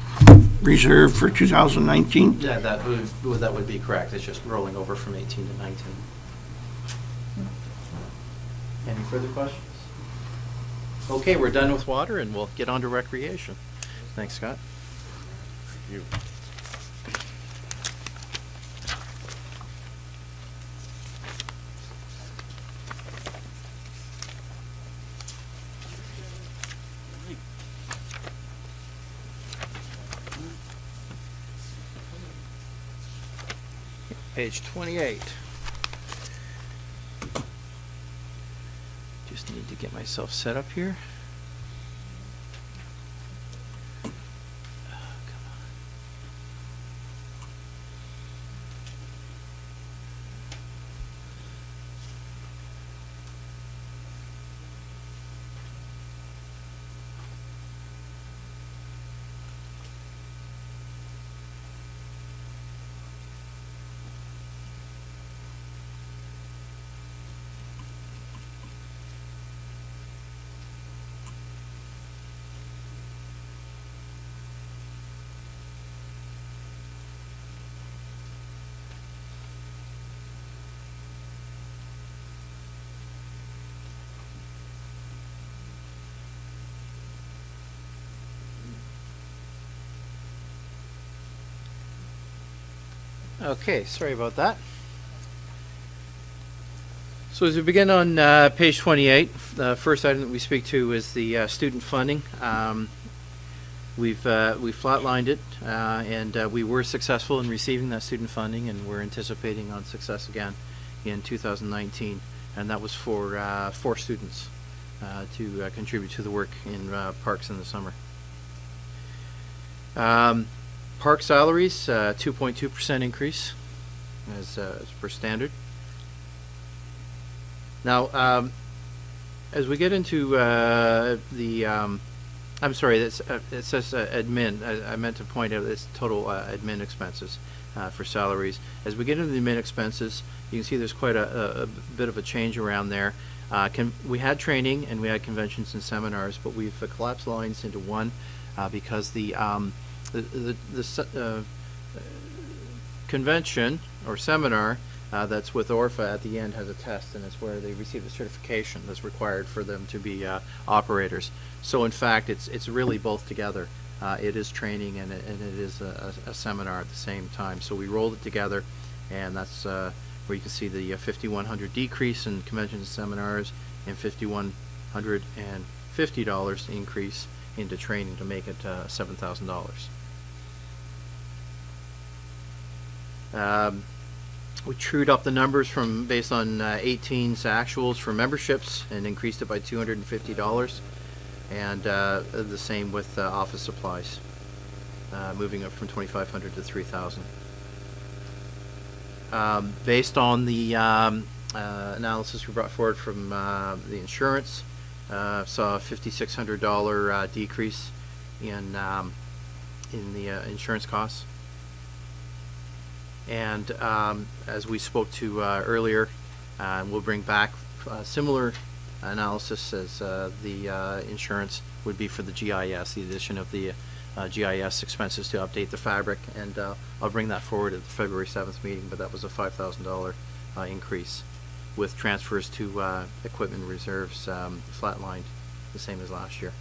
reserved for 2019? Yeah, that would be correct. It's just rolling over from 18 to 19. Any further questions? Okay, we're done with water, and we'll get on to recreation. Thanks, Scott. You. Page 28. Just need to get myself set up here. Oh, come on. Okay, sorry about that. So as we begin on page 28, the first item that we speak to is the student funding. We flatlined it, and we were successful in receiving that student funding, and we're anticipating on success again in 2019. And that was for 4 students to contribute to the work in parks in the summer. Park salaries, 2.2% increase as per standard. Now, as we get into I'm sorry, it says admin. I meant to point out it's total admin expenses for salaries. As we get into the admin expenses, you can see there's quite a bit of a change around there. We had training and we had conventions and seminars, but we've collapsed lines into one because the convention or seminar that's with ORFA at the end has a test, and it's where they receive a certification that's required for them to be operators. So in fact, it's really both together. It is training and it is a seminar at the same time. So we rolled it together, and that's where you can see the $5,100 decrease in conventions and seminars and $5,150 increase into training to make it $7,000. We trued up the numbers from based on 18's actuals for memberships and increased it by $250, and the same with office supplies, moving up from $2,500 to $3,000. Based on the analysis we brought forward from the insurance, saw a $5,600 decrease in the insurance costs. And as we spoke to earlier, we'll bring back similar analysis as the insurance would be for the GIS, the addition of the GIS expenses to update the fabric, and I'll bring that forward at the February 7th meeting, but that was a $5,000 increase, with transfers to equipment reserves flatlined the same as last year.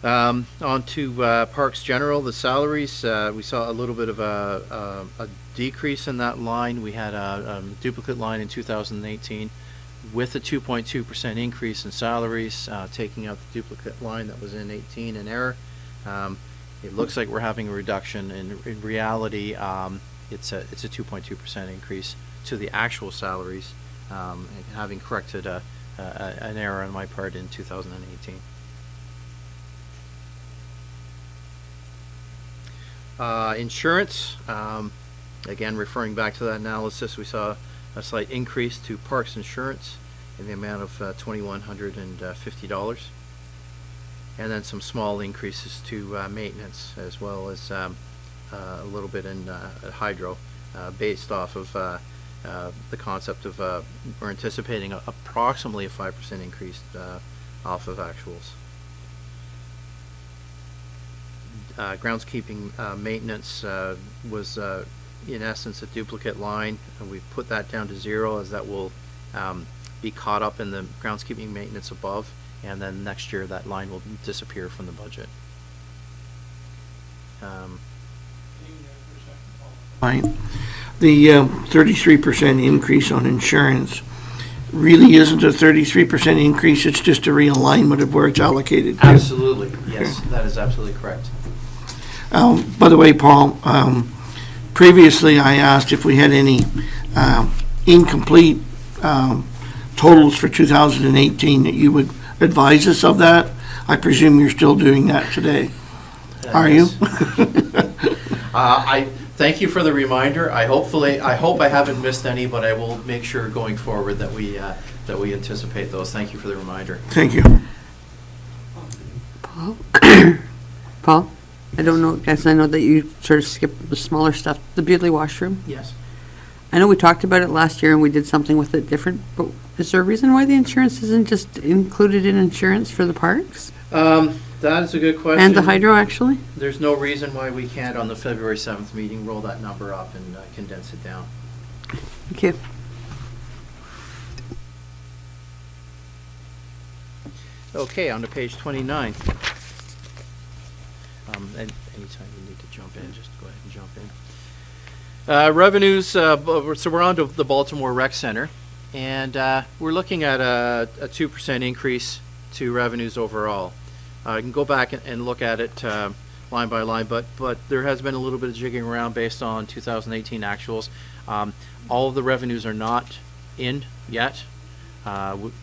On to Parks General, the salaries, we saw a little bit of a decrease in that line. We had a duplicate line in 2018 with a 2.2% increase in salaries, taking out the duplicate line that was in 18 in error. It looks like we're having a reduction. In reality, it's a 2.2% increase to the actual salaries, having corrected an error on my part in 2018. Insurance, again referring back to that analysis, we saw a slight increase to Parks Insurance in the amount of $2,150, and then some small increases to maintenance, as well as a little bit in hydro, based off of the concept of, we're anticipating approximately a 5% increase off of actuals. Groundskeeping maintenance was in essence a duplicate line, and we've put that down to 0 as that will be caught up in the groundskeeping maintenance above, and then next year that line will disappear from the budget. Right. The 33% increase on insurance really isn't a 33% increase, it's just a realignment of where it's allocated to. Absolutely, yes, that is absolutely correct. By the way, Paul, previously I asked if we had any incomplete totals for 2018, that you would advise us of that. I presume you're still doing that today. Are you? I thank you for the reminder. I hope I haven't missed any, but I will make sure going forward that we anticipate those. Thank you for the reminder. Thank you. Paul? I don't know, guys, I know that you sort of skipped the smaller stuff, the Bewdley washroom. Yes. I know we talked about it last year and we did something with it different, but is there a reason why the insurance isn't just included in insurance for the parks? That is a good question. And the hydro, actually? There's no reason why we can't, on the February 7th meeting, roll that number up and condense it down. Thank you. Okay, on to page 29. And anytime you need to jump in, just go ahead and jump in. Revenues, so we're on to the Baltimore Rec Center, and we're looking at a 2% increase to revenues overall. You can go back and look at it line by line, but there has been a little bit of jigging around based on 2018 actuals. All of the revenues are not in yet.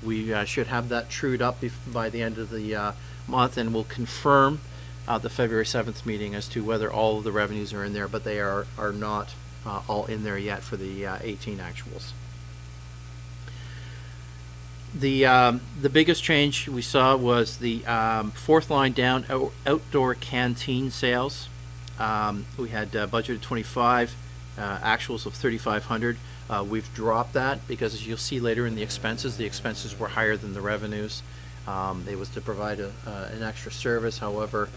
We should have that trued up by the end of the month, and we'll confirm the February 7th meeting as to whether all of the revenues are in there, but they are not all in there yet for the 18 actuals. The biggest change we saw was the fourth line down, outdoor canteen sales. We had budgeted 25, actuals of 3,500. We've dropped that because, as you'll see later in the expenses were higher than the revenues. It was to provide an extra service, however,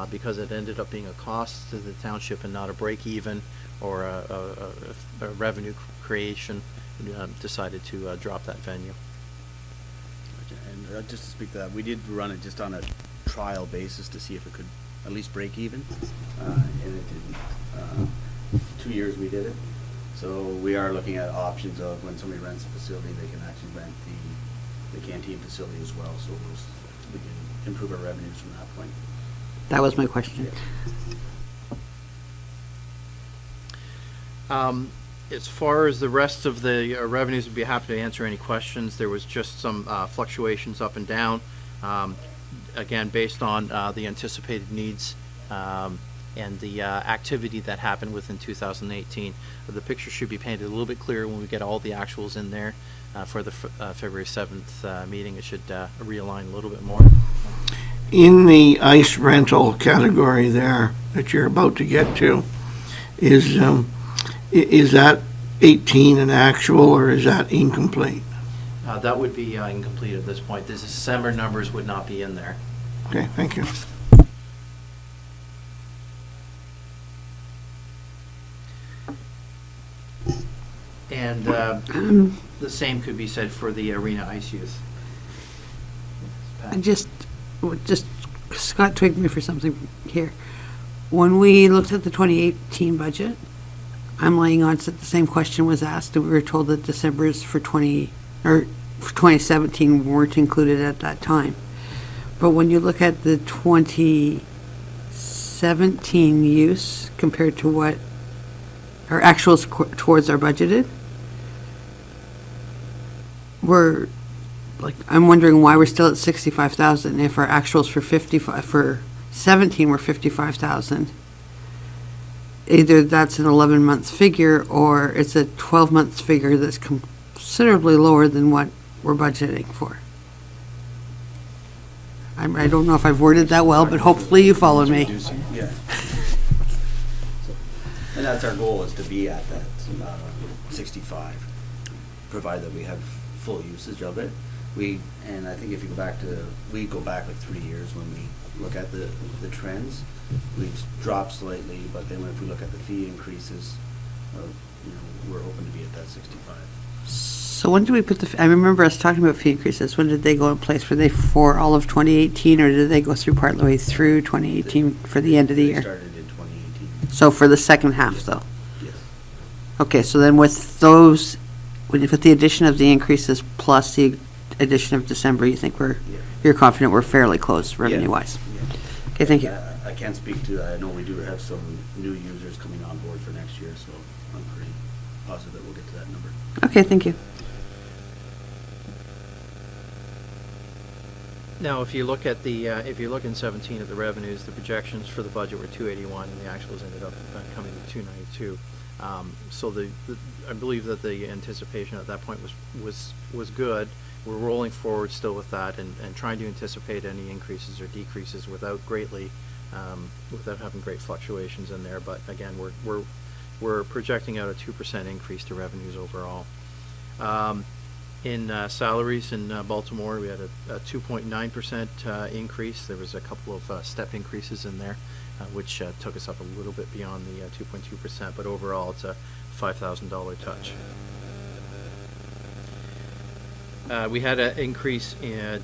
because it ended up being a cost to the township and not a break even or a revenue creation, decided to drop that venue. And just to speak to that, we did run it just on a trial basis to see if it could at least break even, and it didn't. 2 years we did it, so we are looking at options of when somebody rents a facility, they can actually rent the canteen facility as well, so we can improve our revenues from that point. That was my question. As far as the rest of the revenues, we'd be happy to answer any questions. There was just some fluctuations up and down, again, based on the anticipated needs and the activity that happened within 2018. The picture should be painted a little bit clearer when we get all the actuals in there for the February 7th meeting. It should realign a little bit more. In the ice rental category there that you're about to get to, is that 18 an actual or is that incomplete? That would be incomplete at this point. The December numbers would not be in there. Okay, thank you. And the same could be said for the arena ice use. I just, Scott twigged me for something here. When we looked at the 2018 budget, I'm laying odds that the same question was asked, and we were told that December's for 2017 weren't included at that time. But when you look at the 2017 use compared to what our actuals towards our budgeted, I'm wondering why we're still at 65,000 if our actuals for 17 were 55,000. Either that's an 11-month figure or it's a 12-month figure that's considerably lower than what we're budgeting for. I don't know if I've worded that well, but hopefully you followed me. Yeah. And that's our goal, is to be at that 65. provided that we have full usage of it. And I think if you go back we go back like 3 years when we look at the trends, we've dropped slightly, but then if we look at the fee increases, we're hoping to be at that 65. So when did we put I remember us talking about fee increases. When did they go in place? Were they for all of 2018, or did they go through part of the way through 2018 for the end of the They year? started in 2018. So for the second half, though? Yes. Okay, so then with those, when you put the addition of the increases plus the addition of December, you think Yeah. you're confident we're fairly close revenue-wise? Yeah. Okay, thank you. I can't speak to, I know we do have some new users coming on board for next year, so I'm pretty positive that we'll get to that number. Okay, thank you. Now, if you look at if you look in 17 at the revenues, the projections for the budget were 281, and the actuals ended up coming to 292. So I believe that the anticipation at that point was good. We're rolling forward still with that and trying to anticipate any increases or decreases without having great fluctuations in there. But again, we're projecting out a 2% increase to revenues overall. In salaries in Baltimore, we had a 2.9% increase. There was a couple of step increases in there, which took us up a little bit beyond the 2.2%, but overall it's a $5,000 touch. We had a decrease in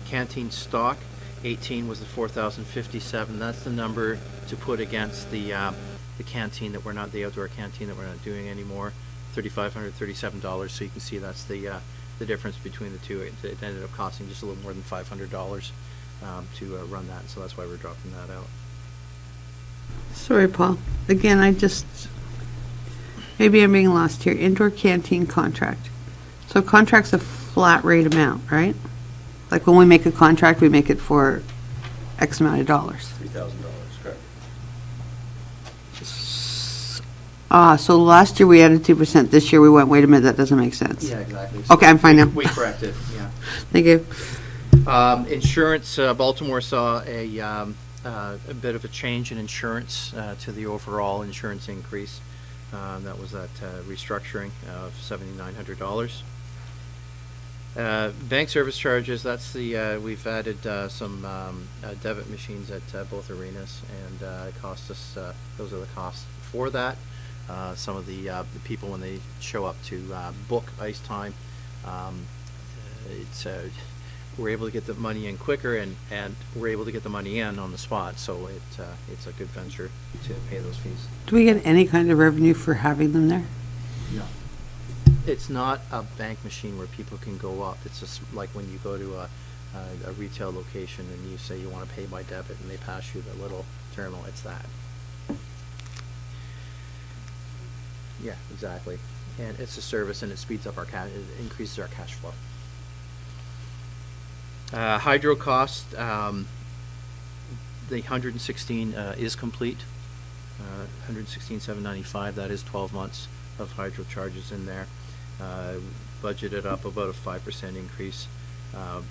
canteen stock. 18 was the 4,057. That's the number to put against the canteen that the outdoor canteen that we're not doing anymore. $3,537. So you can see that's the difference between the two. It ended up costing just a little more than $500 to run that. So that's why we're dropping that out. Sorry, Paul. Again, maybe I'm being lost here. Indoor canteen contract. So contract's a flat rate amount, right? Like when we make a contract, we make it for X amount of dollars. $3,000, correct. So last year we added 2%. This year we went, wait a minute, that doesn't make sense. Yeah, exactly. Okay, I'm fine now. We corrected, yeah. Thank you. Insurance, Baltimore saw a bit of a change in insurance to the overall insurance increase. That was that restructuring of $7,900. Bank service charges, that's we've added some debit machines at both arenas, and it cost us, those are the costs for that. Some of the people, when they show up to book ice time, we're able to get the money in quicker, and we're able to get the money in on the spot, so it's a good venture to pay those fees. Do we get any kind of revenue for having them there? No. It's not a bank machine where people can go up. It's just like when you go to a retail location and you say you want to pay by debit and they pass you the little terminal. It's that. Yeah, exactly. And it's a service, and it speeds up it increases our cash flow. Hydro cost, the 116 is complete. 116,795. That is 12 months of hydro charges in there. Budgeted up about a 5% increase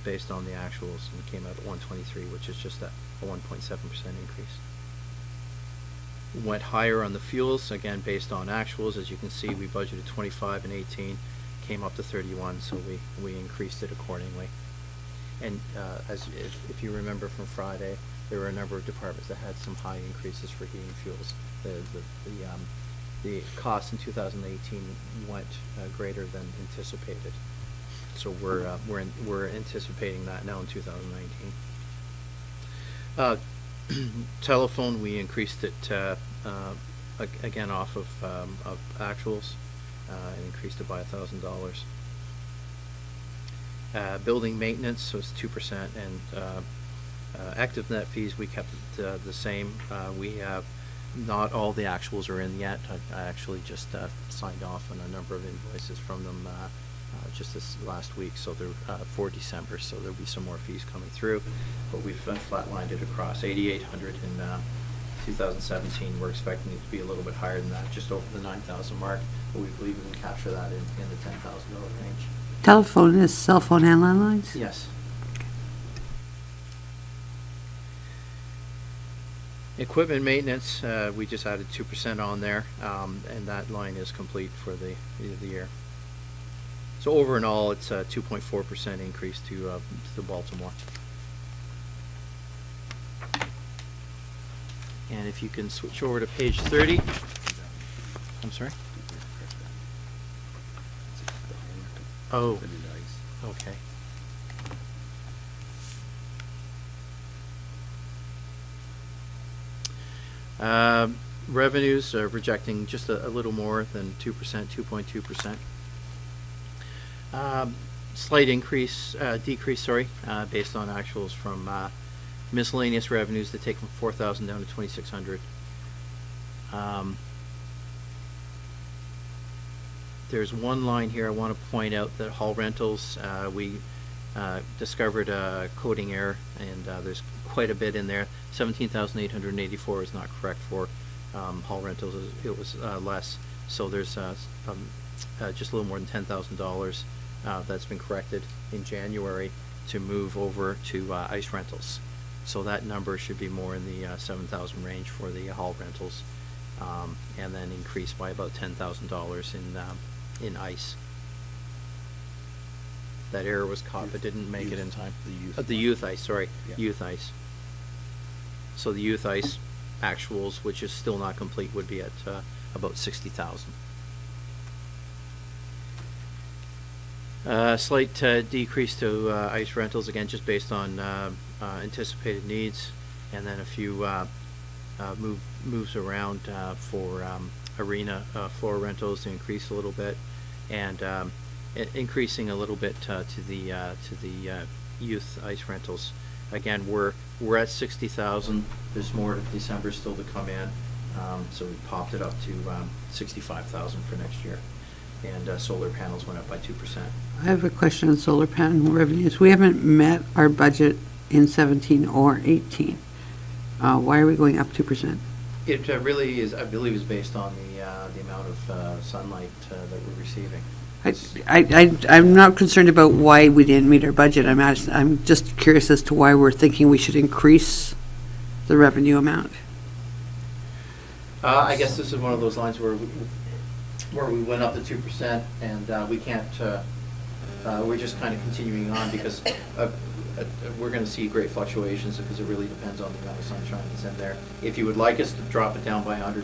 based on the actuals, and came out at 123, which is just a 1.7% increase. Went higher on the fuels, again based on actuals. As you can see, we budgeted 25 and 18, came up to 31, so we increased it accordingly. And if you remember from Friday, there were a number of departments that had some high increases for heating fuels. The cost in 2018 went greater than anticipated, so we're anticipating that now in 2019. Telephone, we increased it again off of actuals, and increased it by $1,000. Building maintenance was 2%, and active net fees, we kept it the same. We have not all the actuals are in yet. I actually just signed off on a number of invoices from them just this last week, so they're for December, so there'll be some more fees coming through, but we've flatlined it across 8,800 in 2017. We're expecting it to be a little bit higher than that, just over the 9,000 mark, but we believe we can capture that in the $10,000 range. Telephone is cell phone and landlines? Yes. Equipment maintenance, we just added 2% on there, and that line is complete for the year. So over and all, it's a 2.4% increase to Baltimore. And if you can switch over to page 30. I'm sorry? Oh, okay. Revenues are projecting just a little more than 2%, 2.2%. Slight decrease, based on actuals from miscellaneous revenues that take from 4,000 down to 2,600. There's one line here I want to point out that hall rentals, we discovered a coding error, and there's quite a bit in there. 17,884 is not correct for hall rentals. It was less. So there's just a little more than $10,000 that's been corrected in January to move over to ice rentals. So that number should be more in the 7,000 range for the hall rentals, and then increase by about $10,000 in ice. That error was caught but didn't make it in time. The youth ice, sorry, Yeah. youth ice. So the youth ice actuals, which is still not complete, would be at about 60,000. Slight decrease to ice rentals, again, just based on anticipated needs, and then a few moves around for arena floor rentals to increase a little bit, and increasing a little bit to the youth ice rentals. Again, we're at 60,000. There's more December still to come in, so we popped it up to 65,000 for next year. And solar panels went up by 2%. I have a question on solar panel revenues. We haven't met our budget in 17 or 18. Why are we going up 2%? It really is, I believe, is based on the amount of sunlight that we're receiving. I'm not concerned about why we didn't meet our budget. I'm just curious as to why we're thinking we should increase the revenue amount. I guess this is one of those lines where we went up to 2%, and we can't. We're just kind of continuing on because we're going to see great fluctuations because it really depends on the amount of sunshine that's in there. If you would like us to drop it down by $150,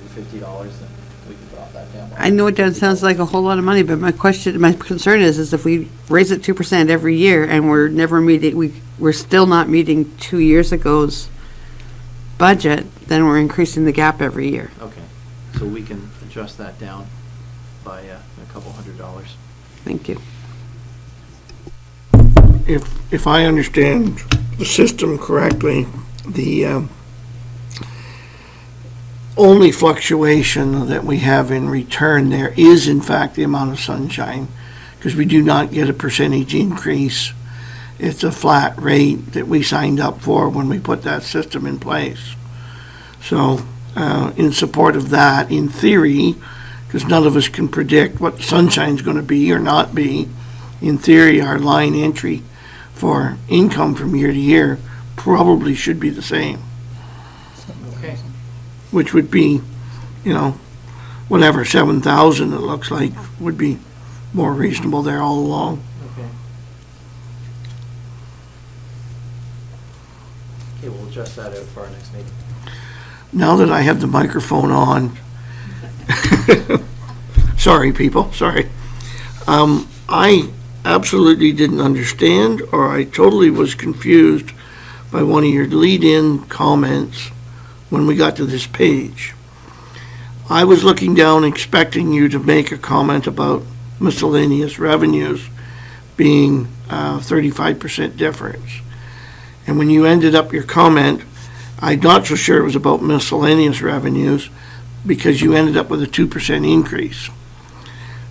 then we can drop that down. I know it sounds like a whole lot of money, but my concern is if we raise it 2% every year and we're never meeting, we're still not meeting 2 years ago's budget, then we're increasing the gap every year. Okay, so we can adjust that down by a couple $100. Thank you. If I understand the system correctly, the only fluctuation that we have in return there is in fact the amount of sunshine, because we do not get a percentage increase. It's a flat rate that we signed up for when we put that system in place. So in support of that, in theory, because none of us can predict what the sunshine's going to be or not be, in theory, our line entry for income from year to year probably should be the same, Okay. which would be, whatever, 7,000 it looks like would be more reasonable there all along. Okay. Okay, we'll adjust that out for our next meeting. Now that I have the microphone on, sorry, people, sorry. I absolutely didn't understand, or I totally was confused by one of your lead-in comments when we got to this page. I was looking down expecting you to make a comment about miscellaneous revenues being 35% difference. And when you ended up your comment, I'm not so sure it was about miscellaneous revenues because you ended up with a 2% increase.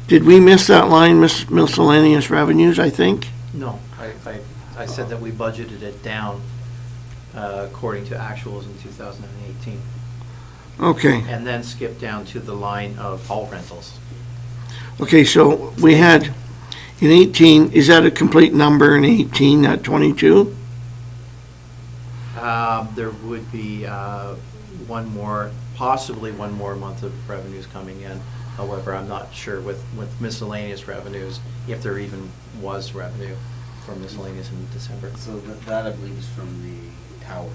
Did we miss that line, miscellaneous revenues, I think? No, I said that we budgeted it down according to actuals in 2018, Okay. and then skipped down to the line of hall rentals. Okay, so we had in 18, is that a complete number in 18, that 22? There would be possibly one more month of revenues coming in. However, I'm not sure with miscellaneous revenues, if there even was revenue from miscellaneous in December. So that I believe is from the tower.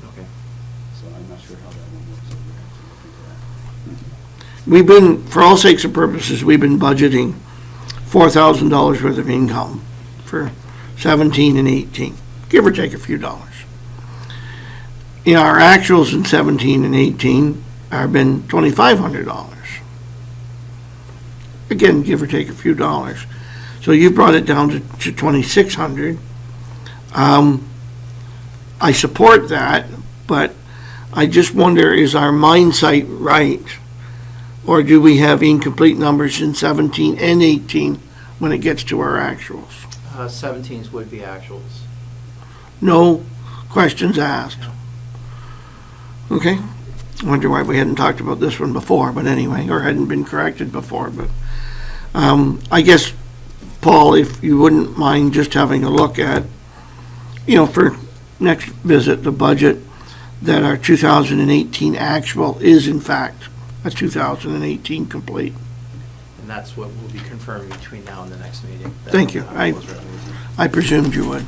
Okay. So I'm not sure how that one works, so we'd have to look into that. We've been, for all sakes and purposes, we've been budgeting $4,000 worth of income for 17 and 18, give or take a few dollars. You know, our actuals in 17 and 18 have been $2,500. Again, give or take a few dollars. So you brought it down to 2,600. I support that, but I just wonder, is our mindset right? Or do we have incomplete numbers in 17 and 18 when it gets to our actuals? 17s would be actuals. No questions asked. Okay. I wonder why we hadn't talked about this one before, but anyway, or hadn't been corrected before, but I guess, Paul, if you wouldn't mind just having a look at, for next visit, the budget, that our 2018 actual is in fact a 2018 complete. And that's what we'll be confirming between now and the next meeting. Thank you. I presumed you would.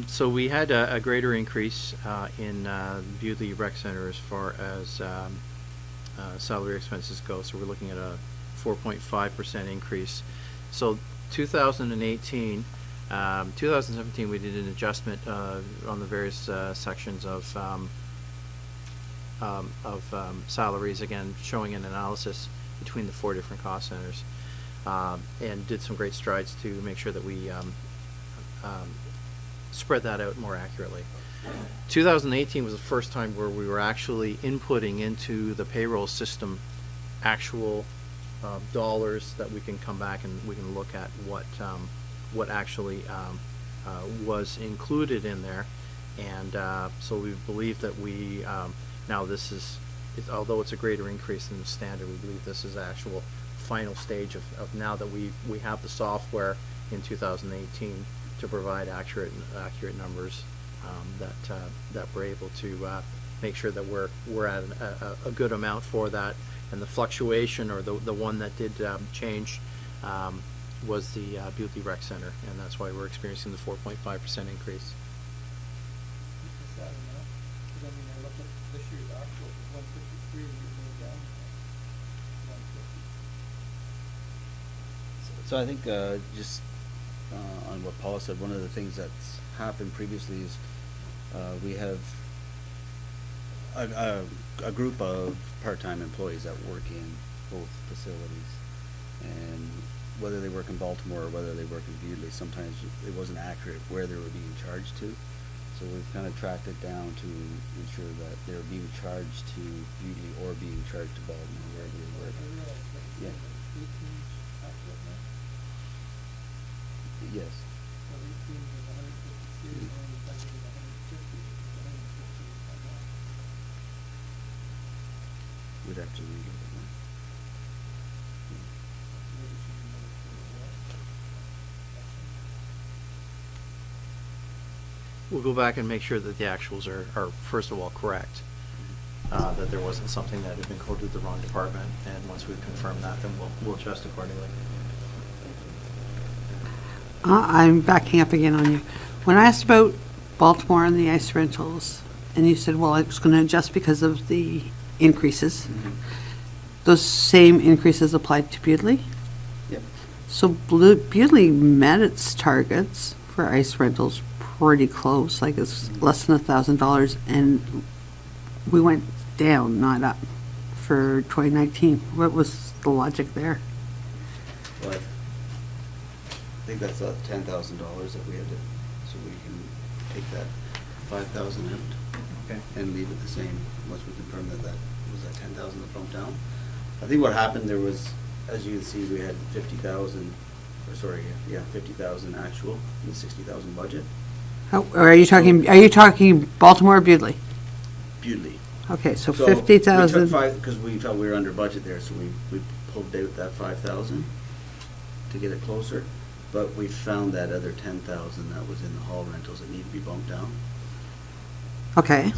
So we had a greater increase in Bewdley Rec Center as far as salary expenses go. So we're looking at a 4.5% increase. So 2018, 2017, we did an adjustment on the various sections of salaries, again, showing an analysis between the 4 different cost centers, and did some great strides to make sure that we spread that out more accurately. 2018 was the first time where we were actually inputting into the payroll system actual dollars that we can come back and we can look at what actually was included in there. And so we believe that we, now this is, although it's a greater increase than the standard, we believe this is actual final stage of now that we have the software in 2018 to provide accurate numbers, that we're able to make sure that we're at a good amount for that. And the fluctuation, or the one that did change, was the Bewdley Rec Center, and that's why we're experiencing the 4.5% increase. Is that enough? Because I mean, I looked at this year's actual, 153, and you're moving down to 150. So I think just on what Paul said, one of the things that's happened previously is we have a group of part-time employees that work in both facilities, and whether they work in Baltimore or whether they work in Bewdley, sometimes it wasn't accurate where they were being charged to. So we've kind of tracked it down to ensure that they're being charged to Bewdley or being charged to Baltimore, wherever they work. Yeah. Yes. We'd have to relook at that. We'll go back and make sure that the actuals are first of all correct, that there wasn't something that had been coded the wrong department, and once we've confirmed that, then we'll adjust accordingly. I'm backing up again on you. When I asked about Baltimore and the ice rentals, and you said, well, it's going to adjust because of the increases, those same increases applied to Bewdley? Yep. So Bewdley met its targets for ice rentals pretty close, like it's less than $1,000, and we went down, not up, for 2019. What was the logic there? But I think that's $10,000 that we had to, so we can take that 5,000 out. Okay. And leave it the same, once we confirm that was that 10,000 that bumped down. I think what happened there was, as you can see, we had 50,000 actual in the 60,000 budget. Or are you talking Baltimore or Bewdley? Bewdley. Okay, so So 50,000. because we felt we were under budget there, so we pulled out that 5,000 to get it closer. but we found that other 10,000 that was in the hall rentals that need to be bumped down. Okay,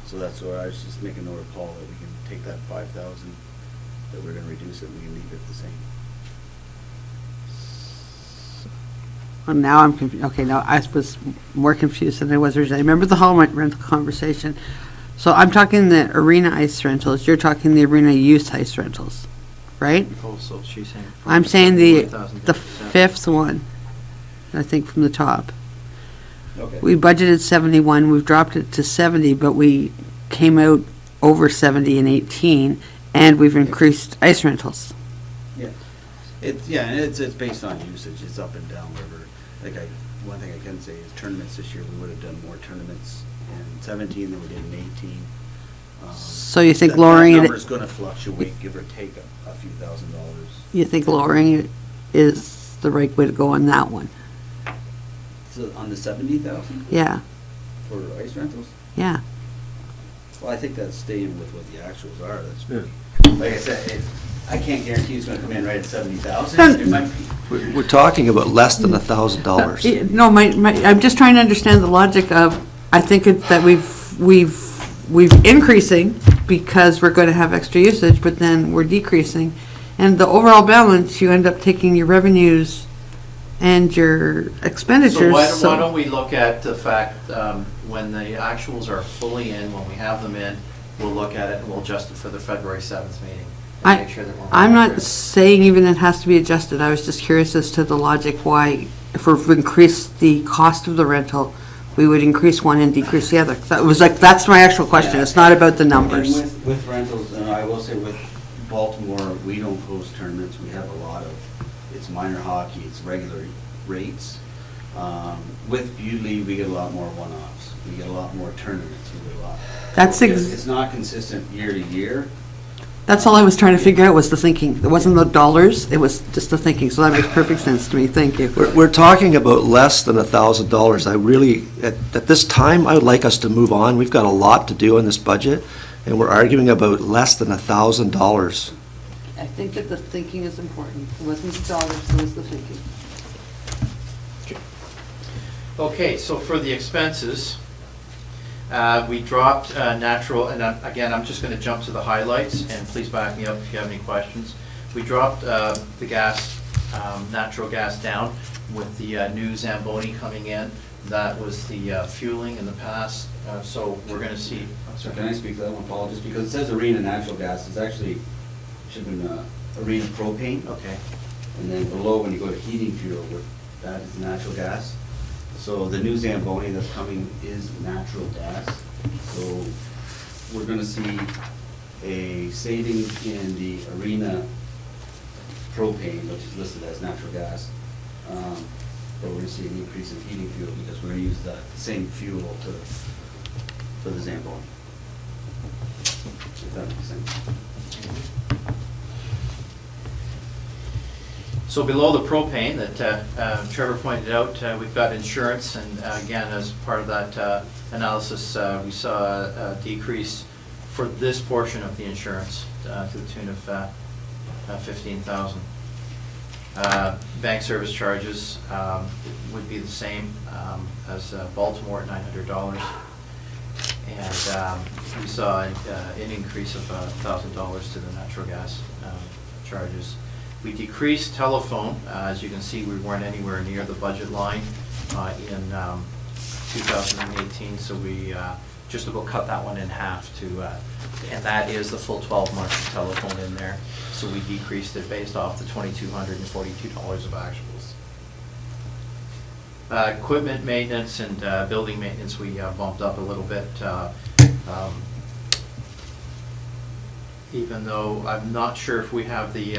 So that's where I was just making note of Paul that we can take that 5,000, that we're gonna reduce it, and we can leave it the same. well, now I'm confused. Okay, now I was more confused than I was originally. I remember the hall rental conversation. So I'm talking the arena ice rentals, you're talking the arena youth ice rentals, right? Oh, so she's saying. I'm saying the 41,000. fifth one, I think from the top. Okay. We budgeted 71, we've dropped it to 70, but we came out over 70 in 18, and we've increased ice rentals. And it's based on usage, it's up and down wherever, one thing I can say is tournaments this year, we would have done more tournaments in 17 than we did in 18. So you think That lowering number's it, gonna fluctuate, give or take a few $1,000s. you think lowering it is the right way to go on that one? So on the 70,000 Yeah, for ice rentals? yeah. Well, I think that's staying with what the actuals are, that's, Yeah. like I said, I can't guarantee it's gonna come in right at 70,000. No. It might be. We're talking about less than $1,000. No, I'm just trying to understand the logic of, I think that we've increasing because we're going to have extra usage, but then we're decreasing. And the overall balance, you end up taking your revenues and your expenditures. So why don't we look at the fact, when the actuals are fully in, when we have them in, we'll look at it and we'll adjust it for the February 7th meeting. And make sure that we're. I'm not saying even it has to be adjusted. I was just curious as to the logic why, if we've increased the cost of the rental, we would increase one and decrease the other. That was like, that's my actual question. It's not about the numbers. And with rentals, and I will say with Baltimore, we don't host tournaments, we have a lot of, it's minor hockey, it's regular rates. With Bewdley, we get a lot more one-offs, we get a lot more tournaments, we get a lot. That's It's not consistent year to year. That's all I was trying to figure out was the thinking. It wasn't the dollars, it was just the thinking. So that makes perfect sense to me. Thank you. We're talking about less than $1,000. I really, at this time, I would like us to move on. We've got a lot to do in this budget, and we're arguing about less than $1,000. I think that the thinking is important. It wasn't the dollars, it was the thinking. Okay, so for the expenses, we dropped natural, and again, I'm just going to jump to the highlights, and please back me up if you have any questions. We dropped the gas, natural gas down with the new Zamboni coming in. That was the fueling in the past, so we're going to see. So can I speak to that one, Paul? Just because it says arena natural gas, it's actually, should have been arena propane. Okay. And then below, when you go to heating fuel, that is natural gas. So the new Zamboni that's coming is natural gas. So we're gonna see a savings in the arena propane, which is listed as natural gas. But we're gonna see an increase in heating fuel because we're gonna use the same fuel for the Zamboni. If that makes sense. So below the propane that Trevor pointed out, we've got insurance, and again, as part of that analysis, we saw a decrease for this portion of the insurance to the tune of 15,000. Bank service charges would be the same as Baltimore at $900. And we saw an increase of $1,000 to the natural gas charges. We decreased telephone. As you can see, we weren't anywhere near the budget line in 2018, so we just about cut that one in half and that is the full 12 months of telephone in there. So we decreased it based off the $2,242 of actuals. Equipment maintenance and building maintenance, we bumped up a little bit. Even though I'm not sure if we have the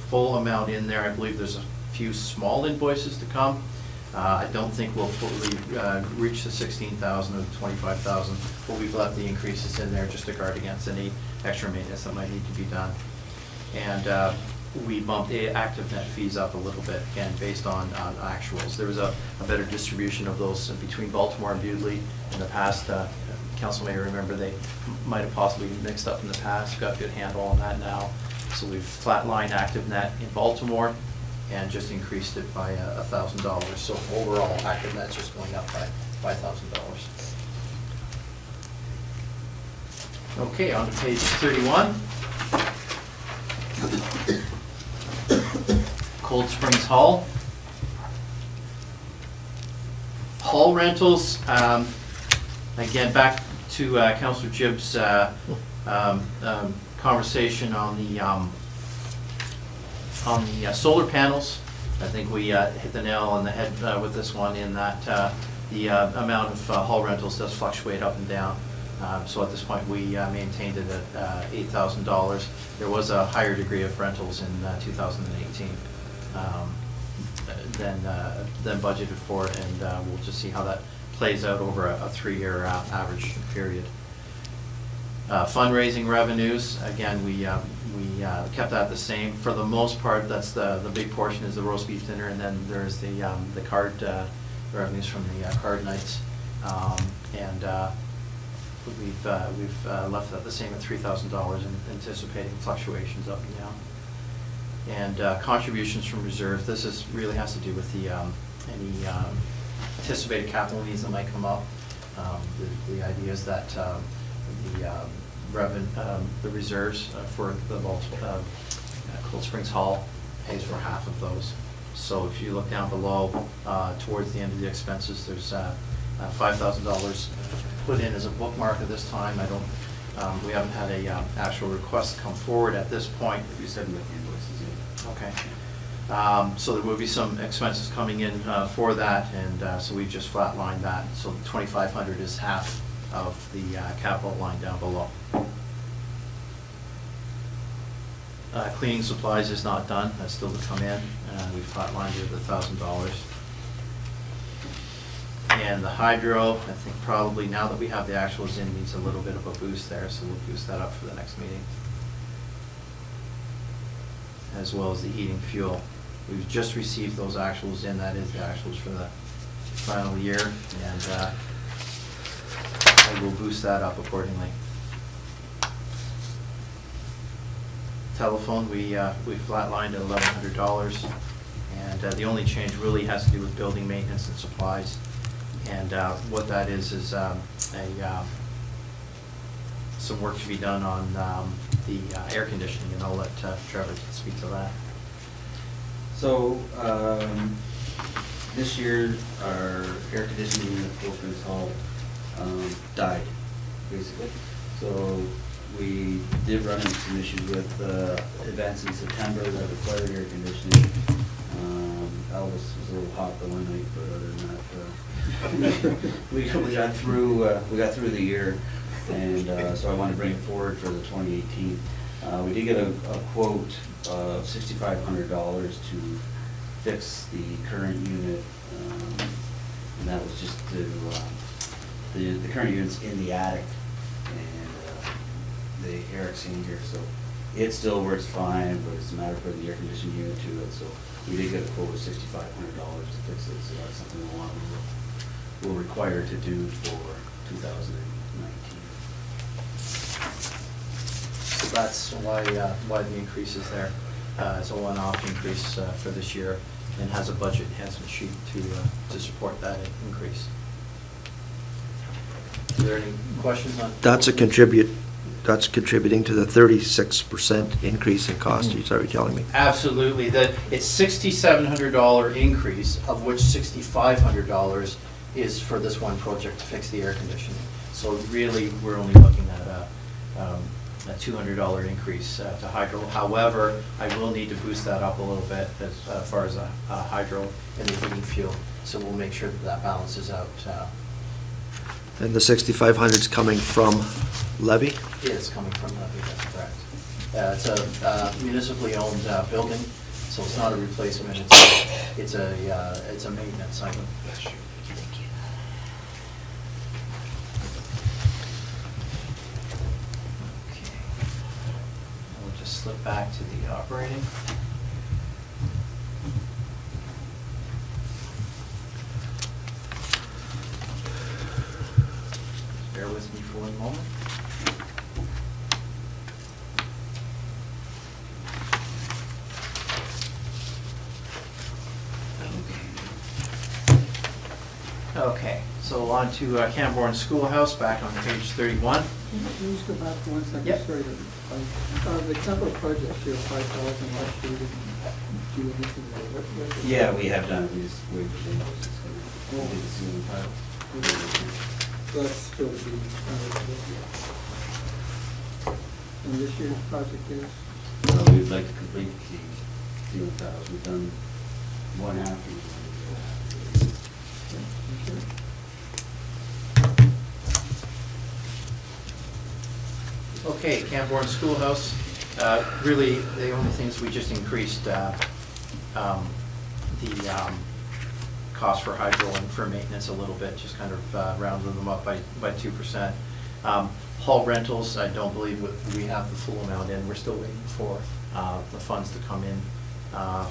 full amount in there. I believe there's a few small invoices to come. I don't think we'll fully reach the 16,000 or the 25,000, but we've left the increases in there just to guard against any extra maintenance that might need to be done. And we bumped the active net fees up a little bit, again, based on actuals. There was a better distribution of those between Baltimore and Bewdley in the past. Council may remember they might have possibly been mixed up in the past. Got a good handle on that now. So we've flatlined active net in Baltimore, and just increased it by $1,000. So overall, active net's just going up by $5,000. Okay, on to page 31. Cold Springs Hall. Hall rentals, again, back to Councillor Gibbs' conversation on the solar panels. I think we hit the nail on the head with this one in that the amount of hall rentals does fluctuate up and down. So at this point, we maintained it at $8,000. There was a higher degree of rentals in 2018 than budgeted for, and we'll just see how that plays out over a 3-year average period. Fundraising revenues, again, we kept that the same. For the most part, that's the big portion is the roast beef dinner, and then there's the card revenues from the card nights. We've left that the same at $3,000 and anticipating fluctuations up and down. And contributions from reserve, this really has to do with the any anticipated capital needs that might come up. The idea is that the reserves for the Cold Springs Hall pays for half of those. So if you look down below, towards the end of the expenses, there's $5,000 put in as a bookmark at this time. We haven't had a actual request come forward at this point. You said with invoices, yeah. Okay. So there will be some expenses coming in for that, and so we've just flatlined that. So the $2,500 is half of the capital line down below. Cleaning supplies is not done. That's still to come in. We've flatlined it at $1,000. And the hydro, I think probably now that we have the actuals in, needs a little bit of a boost there, so we'll boost that up for the next meeting. As well as the heating fuel. We've just received those actuals in, that is the actuals for the final year, and I will boost that up accordingly. Telephone, we flatlined at $1,100, and the only change really has to do with building maintenance and supplies. And what that is some work to be done on the air conditioning, and I'll let Trevor speak to that. So, this year, our air conditioning at Cold Springs Hall died, basically. So, we did run into some issues with events in September that required air conditioning. Elvis was a little hot the one night, but other than that, we got through the year, and so I want to bring it forward for the 2018. We did get a quote of $6,500 to fix the current unit, and that was just to the current unit's in the attic, and the air exchanger, so it still works fine, but it's a matter of putting the air conditioning unit to it. So we did get a quote of $6,500 to fix it, so that's something we're required to do for 2019. So that's why the increase is there. It's a one-off increase for this year, and has a budget enhancement sheet to support that increase. Are there any questions on? That's contributing to the 36% increase in cost, are you telling me? Absolutely. It's $6,700 increase, of which $6,500 is for this one project to fix the air conditioning. So really, we're only looking at a $200 increase to hydro. However, I will need to boost that up a little bit as far as hydro and the heating fuel. So we'll make sure that balances out. And the 6,500 is coming from levy? It is coming from levy, that's correct. It's a municipally owned building, so it's not a replacement, it's a maintenance item. Okay. We'll just slip back to the operating. Bear with me for one moment. Okay, so on to Camborne Schoolhouse, back on page 31. Can you just go back for 1 second? Yep. Sorry, the capital projects here, 5,000 last year, didn't do anything there. What- Yeah, we have done these wage changes. So that's still to be, this year. And this year's project is? We'd like to complete the ceiling tiles. We've done one half. Okay, Camborne Schoolhouse, really, the only things we just increased the cost for hydro and for maintenance a little bit, just kind of rounded them up by 2%. Hall rentals, I don't believe we have the full amount in. We're still waiting for the funds to come in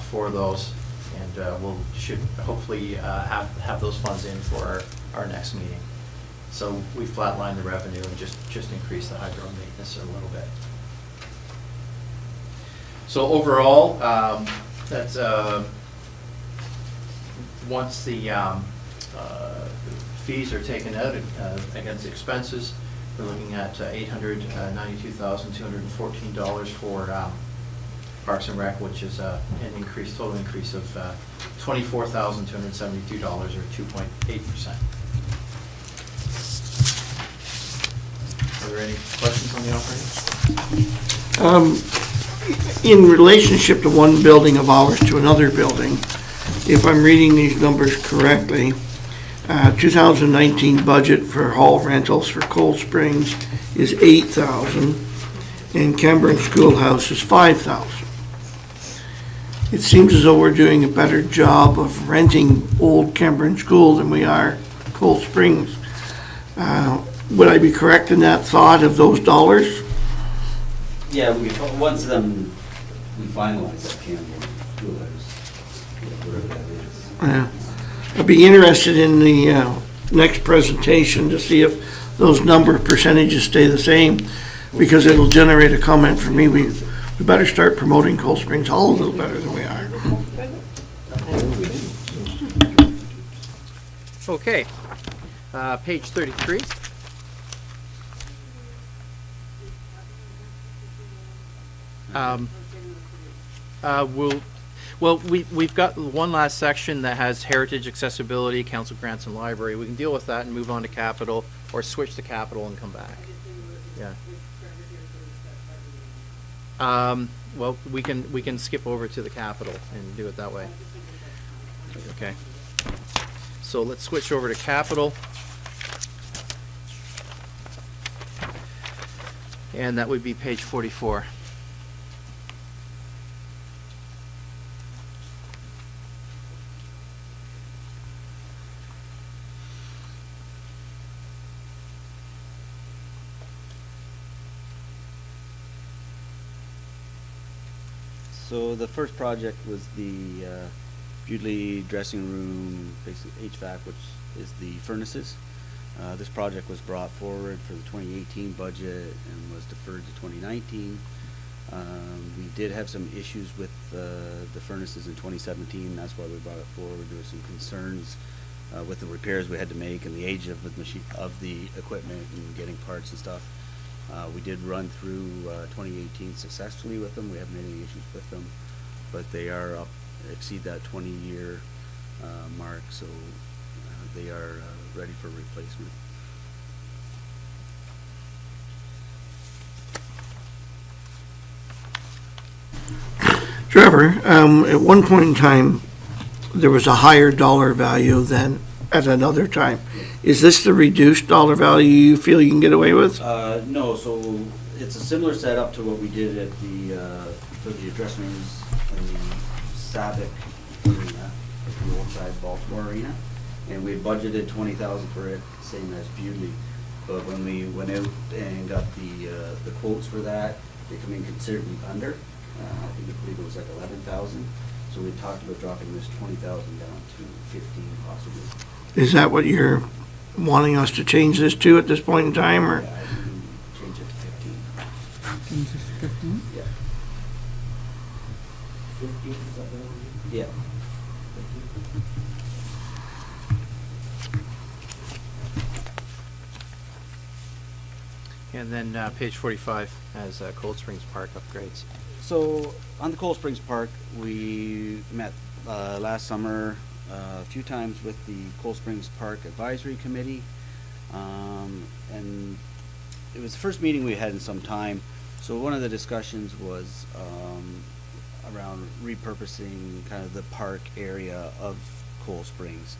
for those. And should hopefully have those funds in for our next meeting. So we flatlined the revenue and just increased the hydro maintenance a little bit. So overall, that's once the fees are taken out against expenses, we're looking at $892,214 for Parks and Rec, which is an total increase of $24,272 or 2.8%. Are there any questions on the operating? In relationship to one building of ours to another building, if I'm reading these numbers correctly, 2019 budget for hall rentals for Cold Springs is $8,000 and Camborne Schoolhouse is $5,000. It seems as though we're doing a better job of renting old Camborne School than we are Cold Springs. Would I be correct in that thought of those dollars? Yeah, once we finalize that Camborne Schoolhouse, whatever that is. I'd be interested in the next presentation to see if those number percentages stay the same, because it'll generate a comment for me. We better start promoting Cold Springs Hall a little better than we are. Okay, page 33. We've got one last section that has heritage, accessibility, council grants, and library. We can deal with that and move on to capital, or switch to capital and come back. Yeah. Well, we can skip over to the capital and do it that way. Okay. So let's switch over to capital. And that would be page 44. So the first project was the Bewdley dressing room, basically HVAC, which is the furnaces. This project was brought forward for the 2018 budget and was deferred to 2019. We did have some issues with the furnaces in 2017. That's why we brought it forward. There were some concerns with the repairs we had to make and the age of the machine, of the equipment, and getting parts and stuff. We did run through 2018 successfully with them. We haven't had any issues with them, but they are exceed that 20-year mark, so they are ready for replacement. Trevor, at one point in time, there was a higher dollar value than at another time. Is this the reduced dollar value you feel you can get away with? No, so it's a similar setup to what we did at the for the dressing rooms in the Sabic Arena, at the old side Baltimore Arena, and we budgeted $20,000 for it, same as Bewdley. But when we went out and got the quotes for that, they come in considerably under. I believe it was like 11,000. So we talked about dropping this 20,000 down to 15 possibly. Is that what you're wanting us to change this to at this point in time, or? Yeah, I can change it to 15. Change this to 15? Yeah. 15, is that what it is? Yeah. And then page 45 has Cold Springs Park upgrades. So on the Cold Springs Park, we met last summer a few times with the Cold Springs Park Advisory Committee. And it was the first meeting we had in some time. So one of the discussions was around repurposing kind of the park area of Cold Springs.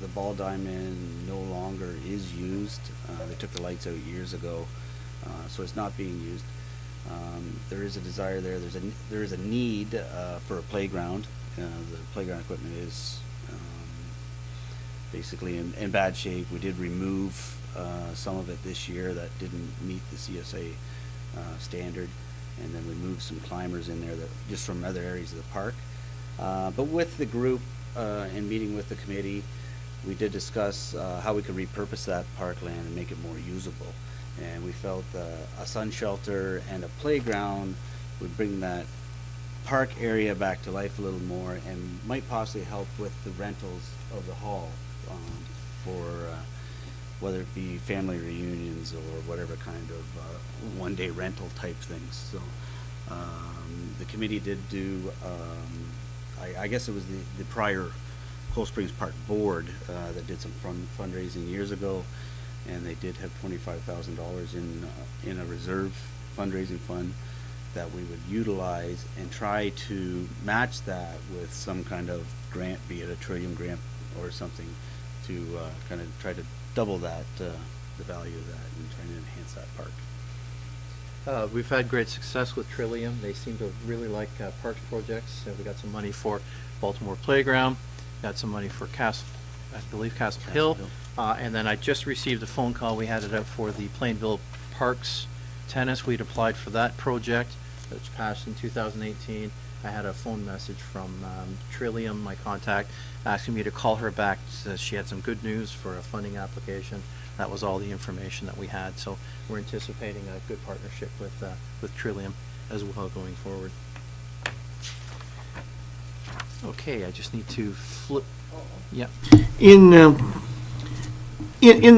The ball diamond no longer is used. They took the lights out years ago, so it's not being used. There is a desire there. There is a need for a playground. The playground equipment is basically in bad shape. We did remove some of it this year that didn't meet the CSA standard, and then we moved some climbers in there that just from other areas of the park. But with the group and meeting with the committee, we did discuss how we could repurpose that parkland and make it more usable. And we felt a sun shelter and a playground would bring that park area back to life a little more and might possibly help with the rentals of the hall for whether it be family reunions or whatever kind of one-day rental type things. So the committee did do, I guess it was the prior Cold Springs Park Board that did some fundraising years ago, and they did have $25,000 in a reserve fundraising fund that we would utilize and try to match that with some kind of grant, be it a Trillium grant or something, to kind of try to double that, the value of that, and trying to enhance that park. We've had great success with Trillium. They seem to really like parks projects. We got some money for Baltimore Playground, got some money for Castle Hill. And then I just received a phone call. We had it out for the Plainville Parks tennis. We'd applied for that project, which passed in 2018. I had a phone message from Trillium, my contact, asking me to call her back. Says she had some good news for a funding application. That was all the information that we had. So we're anticipating a good partnership with Trillium as well going forward. Okay, I just need to flip. Yeah. In the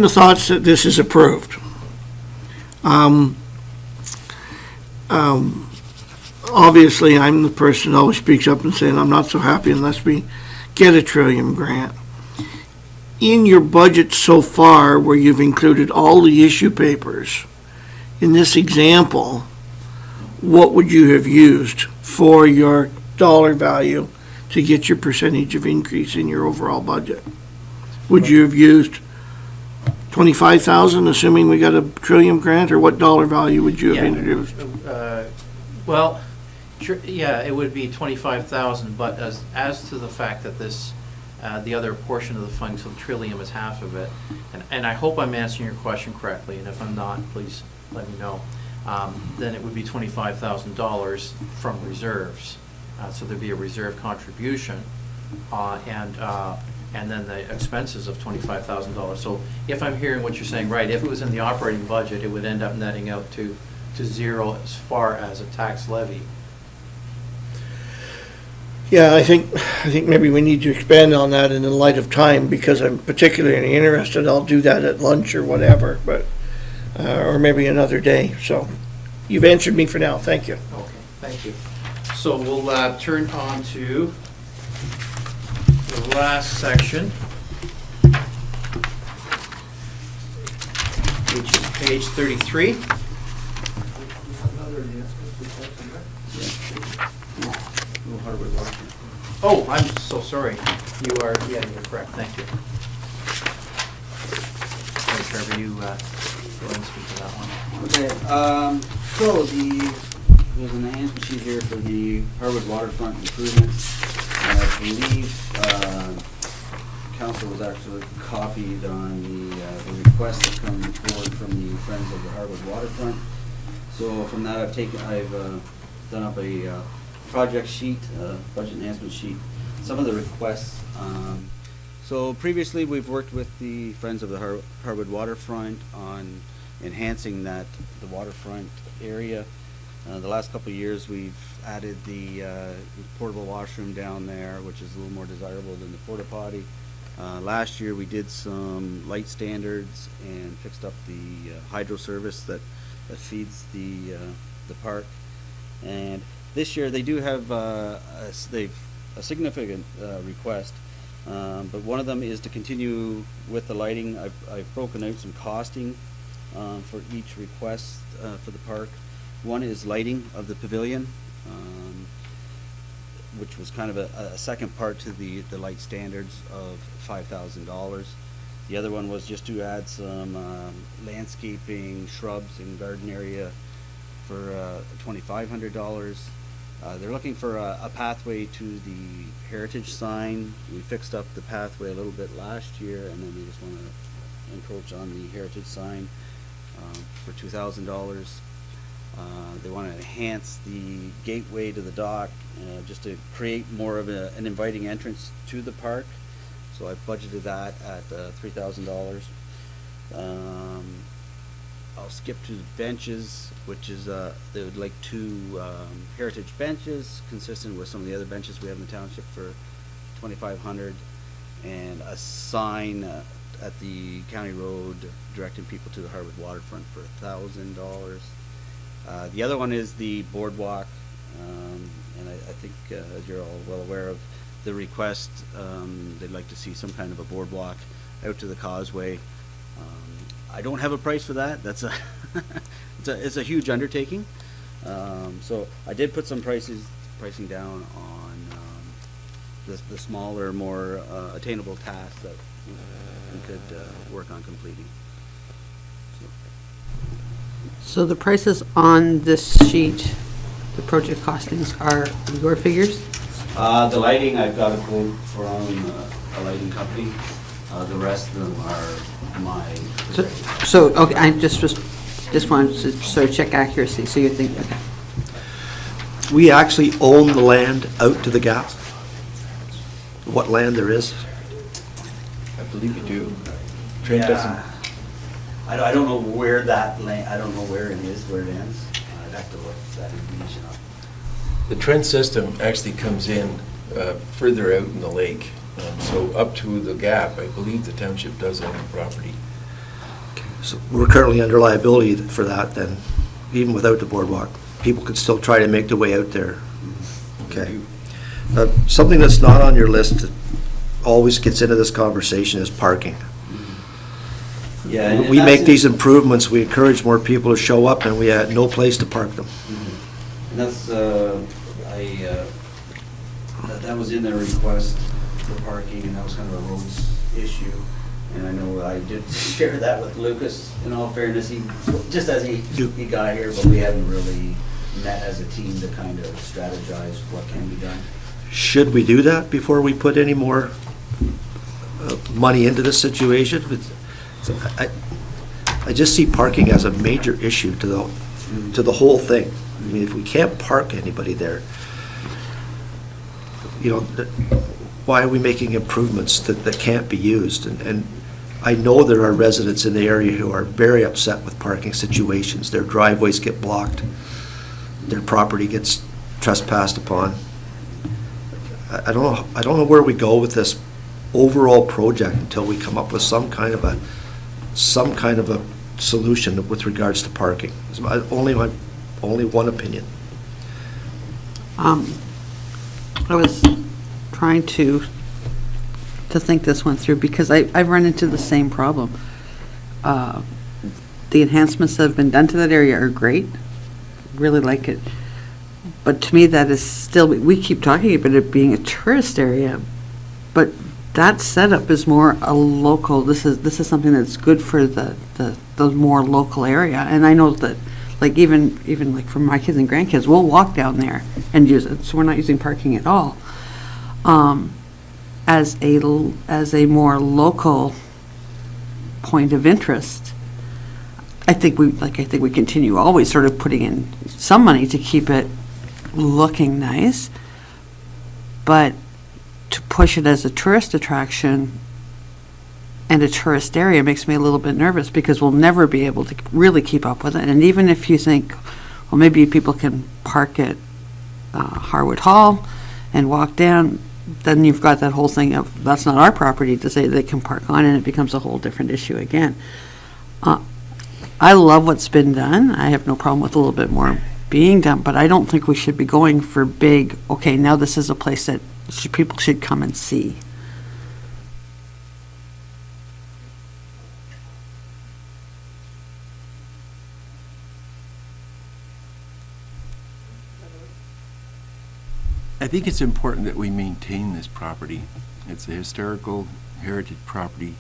thoughts that this is approved, obviously, I'm the person that always speaks up and saying I'm not so happy unless we get a Trillium grant. In your budget so far, where you've included all the issue papers, in this example, what would you have used for your dollar value to get your percentage of increase in your overall budget? Would you have used 25,000, assuming we got a Trillium grant, or what dollar value would you have introduced? Well, yeah, it would be 25,000, but as to the fact that this, the other portion of the funding, so the Trillium is half of it, and I hope I'm answering your question correctly, and if I'm not, please let me know, then it would be $25,000 from reserves. So there'd be a reserve contribution, and then the expenses of $25,000. So if I'm hearing what you're saying right, if it was in the operating budget, it would end up netting out to zero as far as a tax levy. Yeah, I think maybe we need to expand on that in the light of time, because I'm particularly interested. I'll do that at lunch or whatever, but, or maybe another day. So you've answered me for now. Thank you. Okay, thank you. So we'll turn on to the last section, which is page 33. Another enhancement, Little Hardwood Water. Oh, I'm so sorry. You're correct. Thank you. Okay, Trevor, you go ahead and speak to that one. Okay, so there's an enhancement sheet here for the Hardwood waterfront improvements. I believe council was actually copied on the request that come forward from the Friends of the Hardwood waterfront. So from that, I've done up a project sheet, budget enhancement sheet, some of the requests. So previously, we've worked with the Friends of the Hardwood waterfront on enhancing the waterfront area. The last couple of years, we've added the portable washroom down there, which is a little more desirable than the porta potty. Last year, we did some light standards and fixed up the hydro service that feeds the park. And this year, they do have a significant request, but one of them is to continue with the lighting. I've broken out some costing for each request for the park. One is lighting of the pavilion, which was kind of a second part to the light standards of $5,000. The other one was just to add some landscaping, shrubs, and garden area for $2,500. They're looking for a pathway to the heritage sign. We fixed up the pathway a little bit last year, and then they just want to encroach on the heritage sign for $2,000. They want to enhance the gateway to the dock, just to create more of an inviting entrance to the park. So I budgeted that at $3,000. I'll skip to the benches, which is they would like 2 heritage benches, consistent with some of the other benches we have in the township, for $2,500, and a sign at the county road directing people to the Harwood waterfront for $1,000. The other one is the boardwalk, and I think, as you're all well aware of the request, they'd like to see some kind of a boardwalk out to the causeway. I don't have a price for that. That's it's a huge undertaking. So I did put some pricing down on the smaller, more attainable tasks that we could work on completing. So the prices on this sheet, the project costings, are your figures? The lighting, I've got a quote from a lighting company. The rest of them are my. So, okay, I just wanted to sort of check accuracy, so you think, okay. We actually own the land out to the gap? What land there is? I believe you do. Trent doesn't. I don't know where that land, I don't know where it is, where it ends. I'd have to look that information up. The Trent system actually comes in further out in the lake. So up to the gap, I believe the township does own the property. So we're currently under liability for that then, even without the boardwalk. People could still try to make their way out there. Okay. Something that's not on your list that always gets into this conversation is parking. Yeah. and We that's make it. these improvements, we encourage more people to show up, and we had no place to park them. And that's, that was in their request for parking, and that was kind of a roads issue. And I know I did share that with Lucas, in all fairness, just as he got here, but we haven't really met as a team to kind of strategize what can be done. Should we do that before we put any more money into this situation? I just see parking as a major issue to the whole thing. I mean, if we can't park anybody there, why are we making improvements that can't be used? And I know there are residents in the area who are very upset with parking situations. Their driveways get blocked, their property gets trespassed upon. I don't know where we go with this overall project until we come up with some kind of a solution with regards to parking. It's only one opinion. I was trying to think this one through, because I've run into the same problem. The enhancements that have been done to that area are great, really like it. But to me, that is still, we keep talking about it being a tourist area, but that setup is more a local, this is something that's good for the more local area. And I know that, like, even like for my kids and grandkids, we'll walk down there and use it, so we're not using parking at all. As a more local point of interest, I think we continue always sort of putting in some money to keep it looking nice, but to push it as a tourist attraction and a tourist area makes me a little bit nervous, because we'll never be able to really keep up with it. And even if you think, well, maybe people can park at Harwood Hall and walk down, then you've got that whole thing of, that's not our property to say they can park on, and it becomes a whole different issue again. I love what's been done. I have no problem with a little bit more being done, but I don't think we should be going for big, okay, now this is a place that people should come and see. I think it's important that we maintain this property. It's a historical heritage property,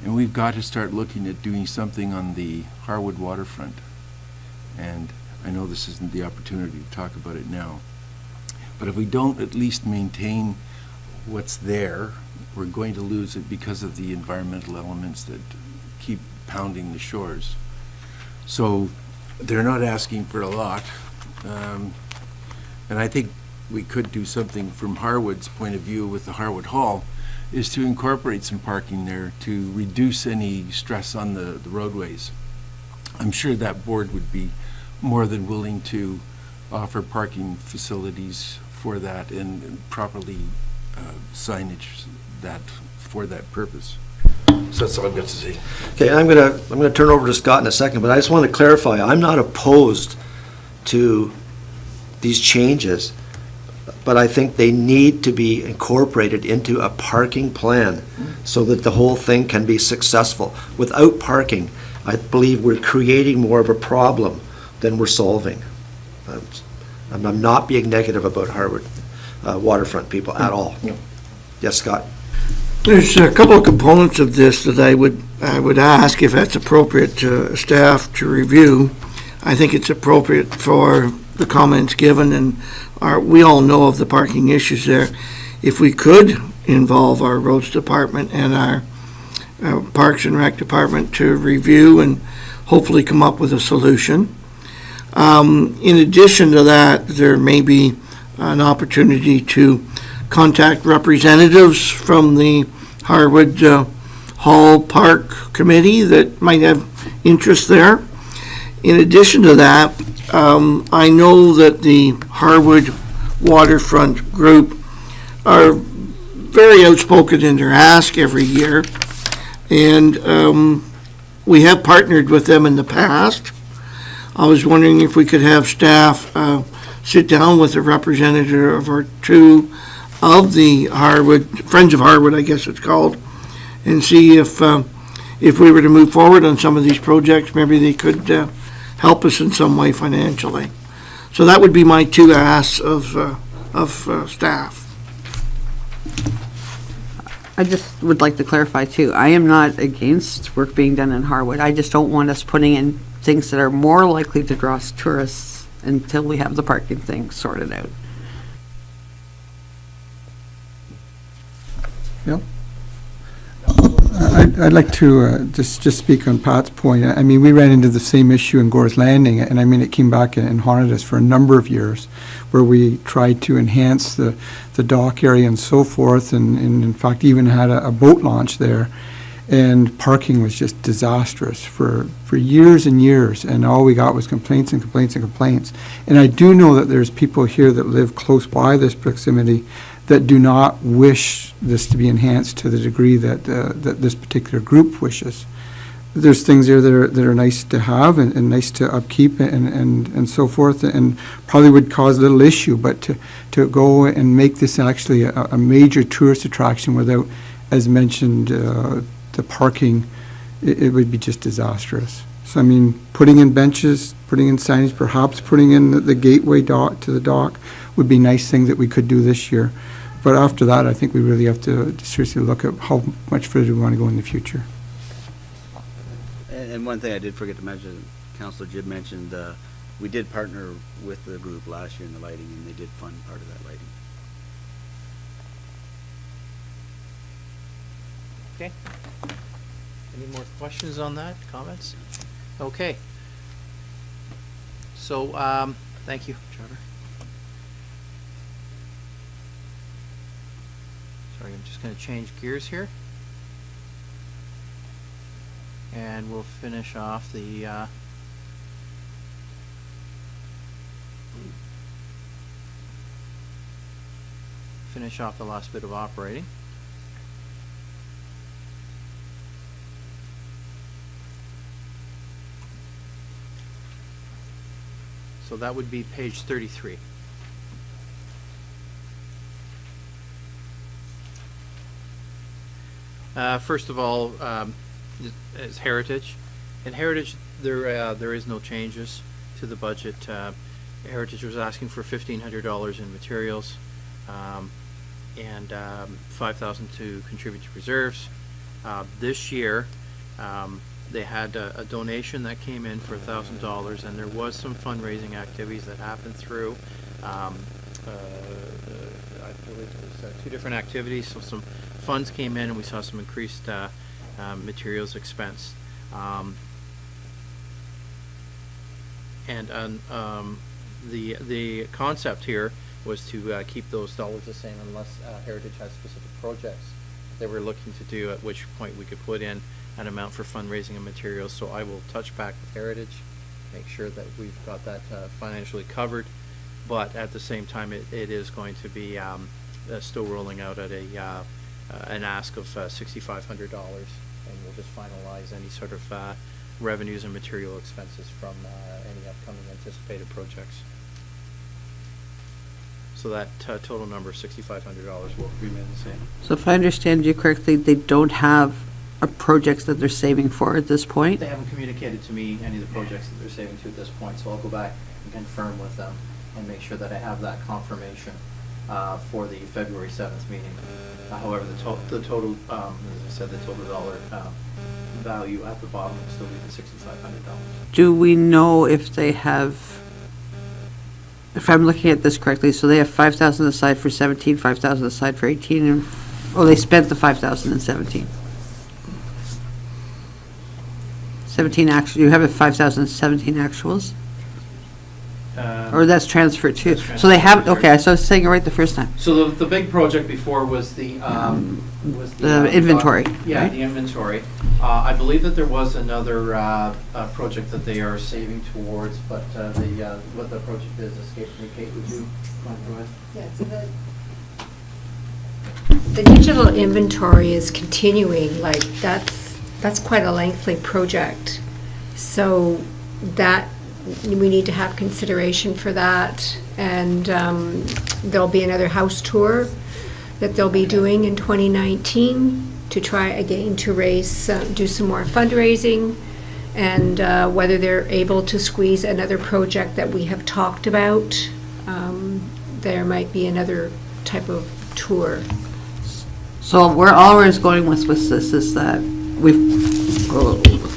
and we've got to start looking at doing something on the Harwood waterfront. And I know this isn't the opportunity to talk about it now, but if we don't at least maintain what's there, we're going to lose it because of the environmental elements that keep pounding the shores. So they're not asking for a lot, and I think we could do something from Harwood's point of view with the Harwood Hall, is to incorporate some parking there to reduce any stress on the roadways. I'm sure that board would be more than willing to offer parking facilities for that and properly signage that for that purpose. So that's all I've got to say. Okay, I'm gonna turn over to Scott in a second, but I just want to clarify, I'm not opposed to these changes, but I think they need to be incorporated into a parking plan so that the whole thing can be successful. Without parking, I believe we're creating more of a problem than we're solving. I'm not being negative about Harwood waterfront people at all. Yes, Scott? There's a couple of components of this that I would ask if that's appropriate to staff to review. I think it's appropriate for the comments given, and we all know of the parking issues there. If we could involve our roads department and our Parks and Rec department to review and hopefully come up with a solution. In addition to that, there may be an opportunity to contact representatives from the Harwood Hall Park Committee that might have interest there. In addition to that, I know that the Harwood Waterfront Group are very outspoken in their ask every year, and we have partnered with them in the past. I was wondering if we could have staff sit down with a representative or two of the Harwood, Friends of Harwood, I guess it's called, and see if we were to move forward on some of these projects, maybe they could help us in some way financially. So that would be my two asks of staff. I just would like to clarify too, I am not against work being done in Harwood. I just don't want us putting in things that are more likely to draw tourists until we have the parking thing sorted out. Bill? I'd like to just speak on Pat's point. I mean, we ran into the same issue in Gore's Landing, and I mean, it came back and haunted us for a number of years, where we tried to enhance the dock area and so forth, and in fact even had a boat launch there, and parking was just disastrous for years and years, and all we got was complaints and complaints and complaints. And I do know that there's people here that live close by this proximity that do not wish this to be enhanced to the degree that that this particular group wishes. There's things there that are nice to have and nice to upkeep and so forth, and probably would cause a little issue, but to go and make this actually a major tourist attraction without, as mentioned, the parking, it would be just disastrous. So I mean, putting in benches, putting in signage, perhaps putting in the gateway dock to the dock would be a nice thing that we could do this year. But after that, I think we really have to seriously look at how much further we want to go in the future. And one thing I did forget to mention, Councillor Jibb mentioned, we did partner with the group last year in the lighting, and they did fund part of that lighting. Okay. Any more questions on that, comments? Okay. So, thank you, Trevor. Sorry, I'm just going to change gears here. And we'll finish off the finish off the last bit of operating. So that would be page 33. First of all, is Heritage. In Heritage, there is no changes to the budget. Heritage was asking for $1,500 in materials, and $5,000 to contribute to reserves. This year, they had a donation that came in for $1,000, and there was some fundraising activities that happened through. I believe it was 2 different activities, so some funds came in, and we saw some increased materials expense. The concept here was to keep those dollars the same unless Heritage has specific projects they were looking to do, at which point we could put in an amount for fundraising and materials. So I will touch back with Heritage, make sure that we've got that financially covered, but at the same time it is going to be still rolling out at an ask of $6,500, and we'll just finalize any sort of revenues and material expenses from any upcoming anticipated projects. So that total number of $6,500 will remain the same. So if I understand you correctly, they don't have a projects that they're saving for at this point? They haven't communicated to me any of the projects that they're saving to at this point, so I'll go back and confirm with them and make sure that I have that confirmation for the February 7th meeting. However, the total, as I said, the total dollar value at the bottom will still be the $6,500. Do we know if they have, if I'm looking at this correctly, so they have 5,000 aside for 17, 5,000 aside for 18, and, they spent the 5,000 in 17. 17 actual, you have a 5,017 actuals? Or that's transferred too? That's So they have, transferred. okay, so I was saying it right the first time. So the big project before was the Inventory, Yeah, right? the inventory. I believe that there was another project that they are saving towards, but what the project is escaped me. Kate, would you want to go ahead? Yeah, so the digital inventory is continuing, like, that's quite a lengthy project. So that, we need to have consideration for that. And there'll be another house tour that they'll be doing in 2019 to try again to raise, do some more fundraising, and whether they're able to squeeze another project that we have talked about. There might be another type of tour. So where all we're going with this is that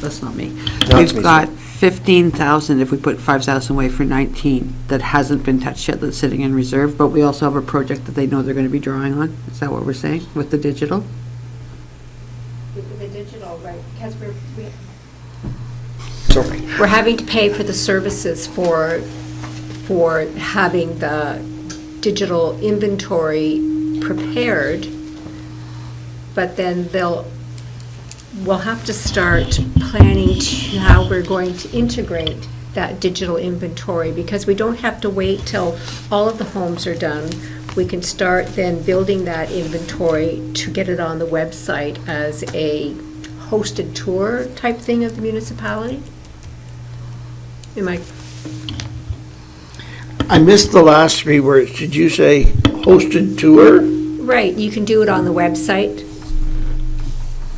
that's not me. That's me, We've got 15,000 if we put 5,000 away for 19 that hasn't been touched yet, that's sitting in reserve, but we also have a project that they know they're going to be drawing on. Is that what we're saying with the digital? With the digital, right, because Sorry. we're having to pay for the services for having the digital inventory prepared, but then we'll have to start planning how we're going to integrate that digital inventory, because we don't have to wait till all of the homes are done. We can start then building that inventory to get it on the website as a hosted tour type thing of the municipality. I missed the last 3 words. Did you say hosted tour? Right, you can do it on the website.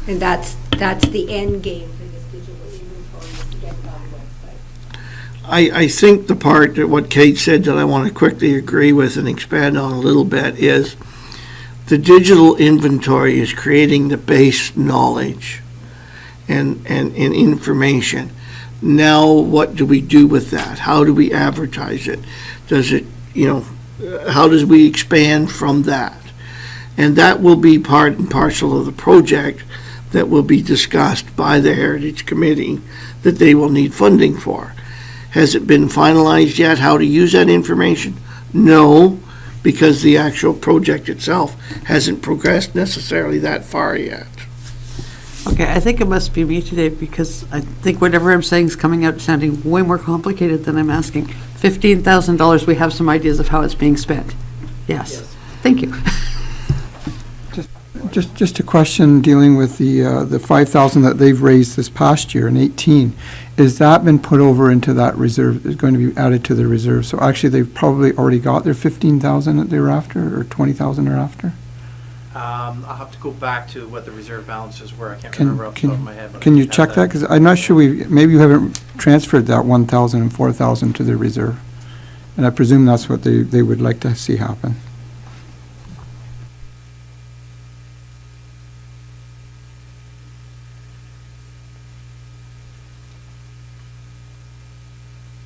And that's the end game for this digital inventory, is to get it on the website. I think the part that what Kate said that I want to quickly agree with and expand on a little bit is the digital inventory is creating the base knowledge and information. Now, what do we do with that? How do we advertise it? Does it, how does we expand from that? And that will be part and parcel of the project that will be discussed by the Heritage Committee that they will need funding for. Has it been finalized yet, how to use that information? No, because the actual project itself hasn't progressed necessarily that far yet. Okay, I think it must be me today, because I think whatever I'm saying is coming out sounding way more complicated than I'm asking. $15,000, we have some ideas of how it's being spent. Yes, thank you. Just a question dealing with the 5,000 that they've raised this past year in 18. Is that been put over into that reserve, is going to be added to the reserve? So actually, they've probably already got their 15,000 that they were after, or 20,000 they're after? I'll have to go back to what the reserve balances were. I can't Can- remember off the can- top of my head. but I Can you have check that? Because I'm not sure maybe you haven't transferred that 1,000 and 4,000 to the reserve. And I presume that's what they would like to see happen.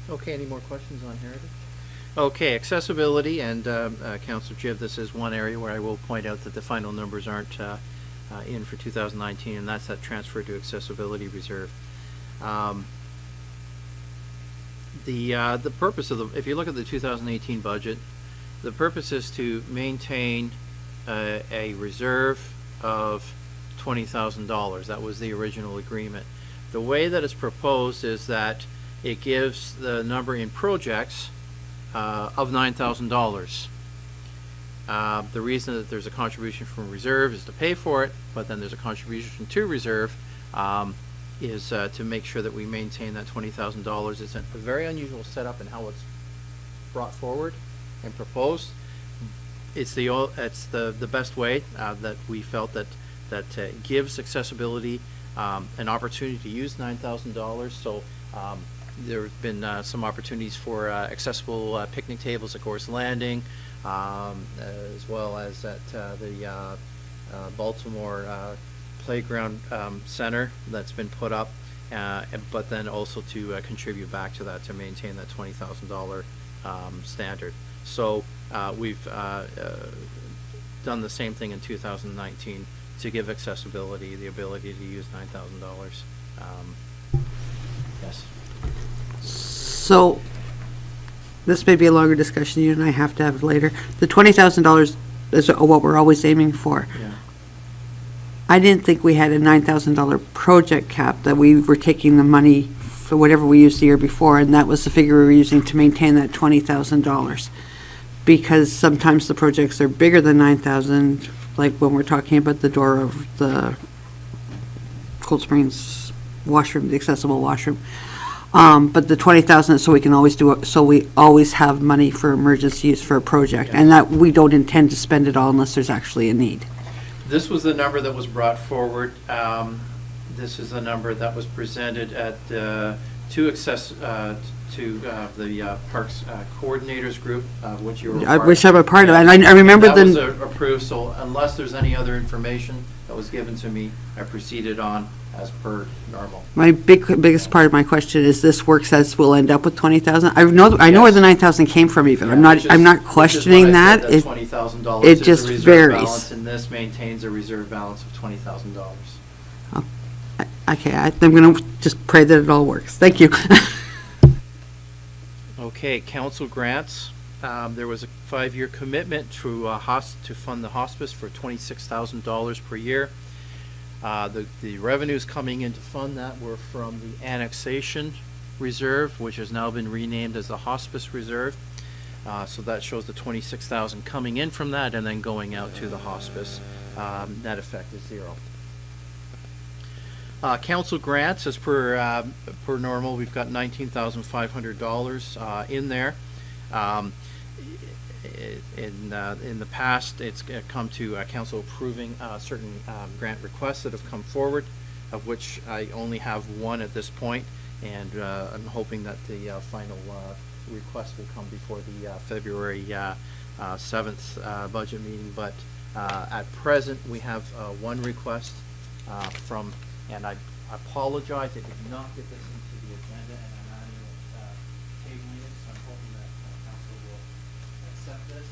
Okay, any more questions on Heritage? Okay, accessibility, and Councillor Gibb, this is one area where I will point out that the final numbers aren't in for 2019, and that's that transfer to accessibility reserve. The purpose of if you look at the 2018 budget, the purpose is to maintain a reserve of $20,000. That was the original agreement. The way that it's proposed is that it gives the number in projects of $9,000. The reason that there's a contribution from reserve is to pay for it, but then there's a contribution to reserve is to make sure that we maintain that $20,000. It's a very unusual setup in how it's brought forward and proposed. It's the best way that we felt that gives accessibility an opportunity to use $9,000. So there have been some opportunities for accessible picnic tables at Gorse Landing, as well as at the Baltimore Playground Center that's been put up, but then also to contribute back to that to maintain that $20,000 standard. So we've done the same thing in 2019 to give accessibility the ability to use $9,000. Yes. So, this may be a longer discussion you and I have to have later. The $20,000 is what we're always aiming for. Yeah. I didn't think we had a $9,000 project cap, that we were taking the money for whatever we used the year before, and that was the figure we were using to maintain that $20,000. Because sometimes the projects are bigger than 9,000, like when we're talking about the door of the Cold Springs washroom, the accessible washroom. But the 20,000 is so we can always do it, so we always have money for emergency use for a project, and that we don't intend to spend it all unless there's actually a need. This was the number that was brought forward. This is the number that was presented at the Parks Coordinators Group, which you were I part wish of. I'm a part of it, and I remember That was the, approved, so unless there's any other information that was given to me, I proceeded on as per normal. my biggest part of my question is, this works as we'll end up with 20,000? I know where the 9,000 came from even, I'm not questioning that. It It- $20,000 it is the just reserve varies. balance, and this maintains a reserve balance of $20,000. Okay, I'm gonna just pray that it all works. Thank you. Okay, council grants. There was a 5-year commitment to fund the hospice for $26,000 per year. The revenues coming in to fund that were from the annexation reserve, which has now been renamed as the hospice reserve. So that shows the $26,000 coming in from that and then going out to the hospice. Net effect is 0. Council grants, as per normal, we've got $19,500 in there. In the past, it's come to council approving certain grant requests that have come forward, of which I only have one at this point, and I'm hoping that the final request will come before the February 7th budget meeting. But at present, we have one request from. And I apologize, I did not get this into the agenda, and I'm adding it, tabling it, so I'm hoping that council will accept this.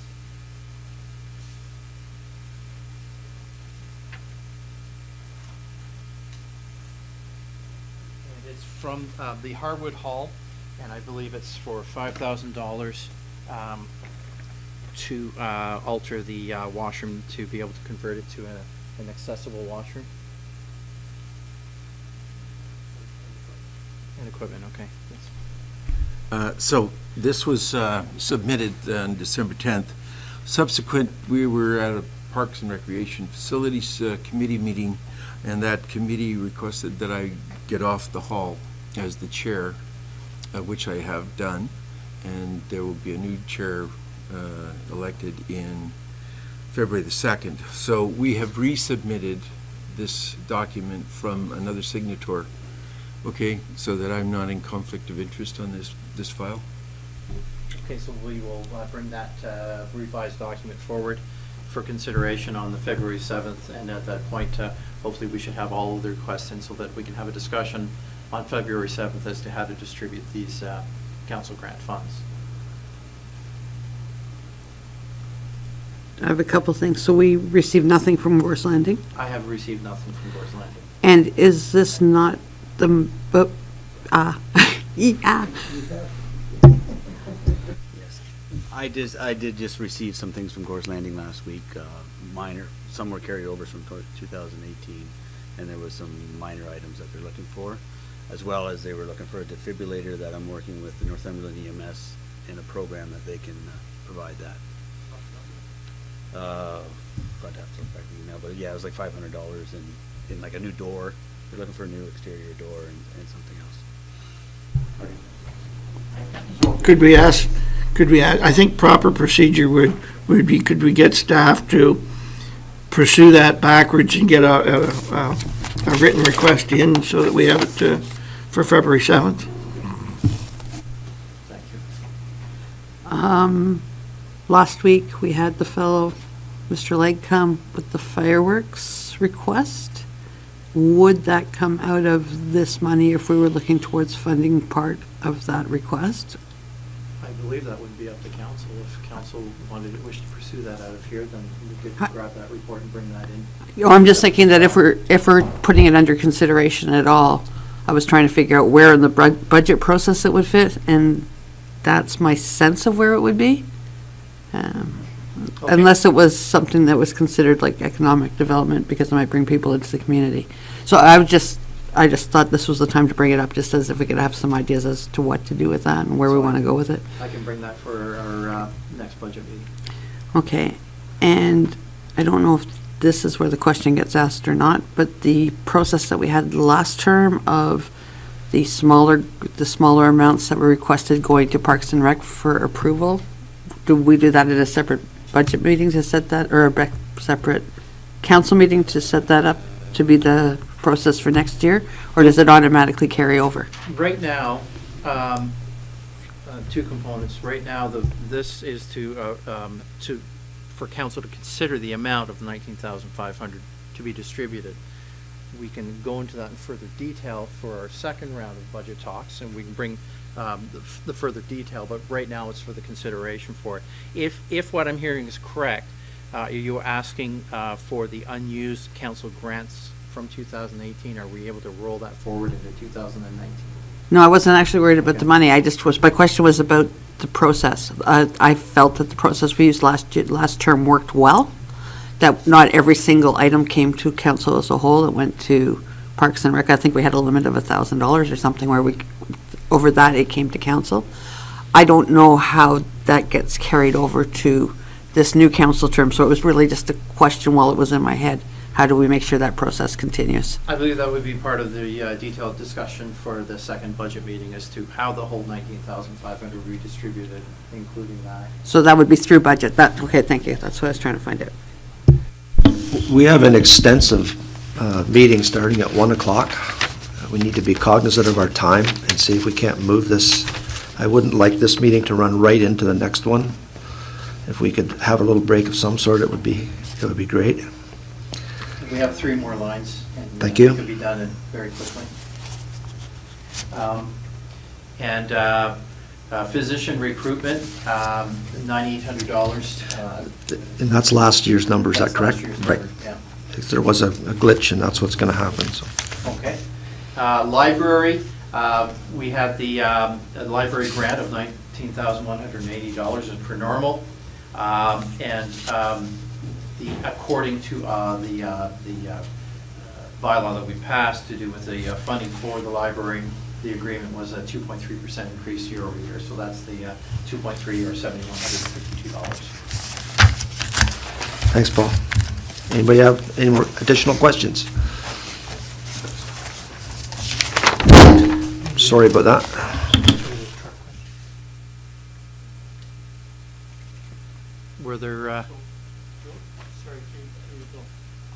And it's from the Harwood Hall, and I believe it's for $5,000 to alter the washroom to be able to convert it to an accessible washroom. And equipment, okay. Yes. So this was submitted on December 10th. Subsequent, we were at a Parks and Recreation Facilities Committee meeting, and that committee requested that I get off the hall as the chair, which I have done, and there will be a new chair elected in February the 2nd. So we have resubmitted this document from another signator, okay, so that I'm not in conflict of interest on this file. Okay, so we will bring that revised document forward for consideration on the February 7th, and at that point, hopefully we should have all of the requests in so that we can have a discussion on February 7th as to how to distribute these council grant funds. I have a couple things. So we received nothing from Gorse Landing? I have received nothing from Gorse Landing. And is this not the, yeah. Yes. I did just receive some things from Gorse Landing last week, minor, some were carried over from 2018, and there was some minor items that they're looking for, as well as they were looking for a defibrillator that I'm working with the Northumberland EMS in a program that they can provide that. I'd have to look back in the email, but yeah, it was like $500 in like a new door. They're looking for a new exterior door and something else. I think proper procedure would be, could we get staff to pursue that backwards and get a written request in so that we have it for February 7th? Thank you. Last week, we had the fellow, Mr. Legg, come with the fireworks request. Would that come out of this money if we were looking towards funding part of that request? I believe that would be up to council. If council wished to pursue that out of here, then we could grab that report and bring that in. I'm just thinking that if we're putting it under consideration at all, I was trying to figure out where in the budget process it would fit, and that's my sense of where it would be. Okay. Unless it was something that was considered like economic development, because it might bring people into the community. So I just thought this was the time to bring it up, just as if we could have some ideas as to what to do with that and where we want to go with it. I can bring that for our next budget meeting. Okay, and I don't know if this is where the question gets asked or not, but the process that we had last term of the smaller amounts that were requested going to Parks and Rec for approval, do we do that at a separate budget meeting to set that, or a separate council meeting to set that up to be the process for next year, or does it automatically carry over? Right now, two components. Right now, this is for council to consider the amount of $19,500 to be distributed. We can go into that in further detail for our second round of budget talks, and we can bring the further detail, but right now it's for the consideration for it. If what I'm hearing is correct, you're asking for the unused council grants from 2018. Are we able to roll that forward into 2019? No, I wasn't actually worried about the money. My question was about the process. I felt that the process we used last term worked well, that not every single item came to council as a whole. It went to Parks and Rec. I think we had a limit of $1,000 or something where over that it came to council. I don't know how that gets carried over to this new council term, so it was really just a question while it was in my head. How do we make sure that process continues? I believe that would be part of the detailed discussion for the second budget meeting as to how the whole $19,500 redistributed, including that. So that would be through budget. Okay, thank you. That's what I was trying to find out. We have an extensive meeting starting at 1 o'clock. We need to be cognizant of our time and see if we can't move this. I wouldn't like this meeting to run right into the next one. If we could have a little break of some sort, it would be great. We have 3 more lines. And Thank you. It could be done very quickly. Physician recruitment, $9,800. And that's last year's number, is that That's correct? last year's Right. number, yeah. There was a glitch, and that's what's going to happen, so. Okay. Library, we have the library grant of $19,180 as per normal. According to the bylaw that we passed to do with the funding for the library, the agreement was a 2.3% increase year over year. So that's the 2.3 or $7,152. Thanks, Paul. Anybody have any more additional questions? Sorry about that. Were there, Sorry, to Bill.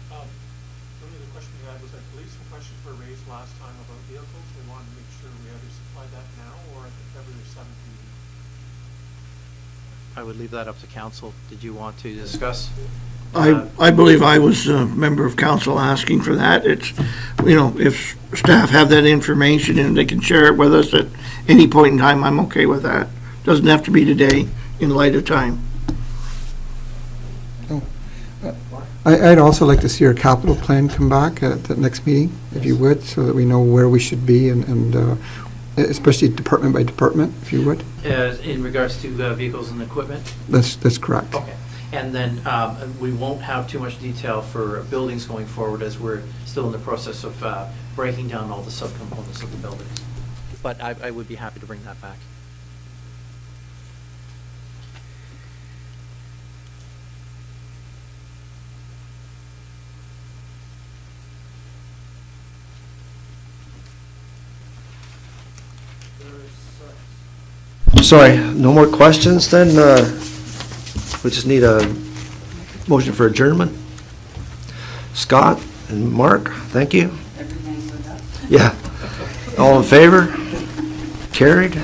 One of the questions we had was, I believe some questions were raised last time about vehicles. We wanted to make sure we either supply that now or at the February 7th meeting. I would leave that up to council. Did you want to discuss? I believe I was a member of council asking for that. It's, if staff have that information and they can share it with us at any point in time, I'm okay with that. Doesn't have to be today, in light of time. I'd also like to see our capital plan come back at the next meeting, if you would, so that we know where we should be and especially department by department, if you would. In regards to vehicles and equipment? That's correct. Okay. And then we won't have too much detail for buildings going forward, as we're still in the process of breaking down all the subcomponents of the buildings. But I would be happy to bring that back. Sorry, no more questions then? We just need a motion for adjournment. Scott and Mark, thank you. Yeah. All in favor? Carried.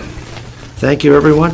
Thank you, everyone.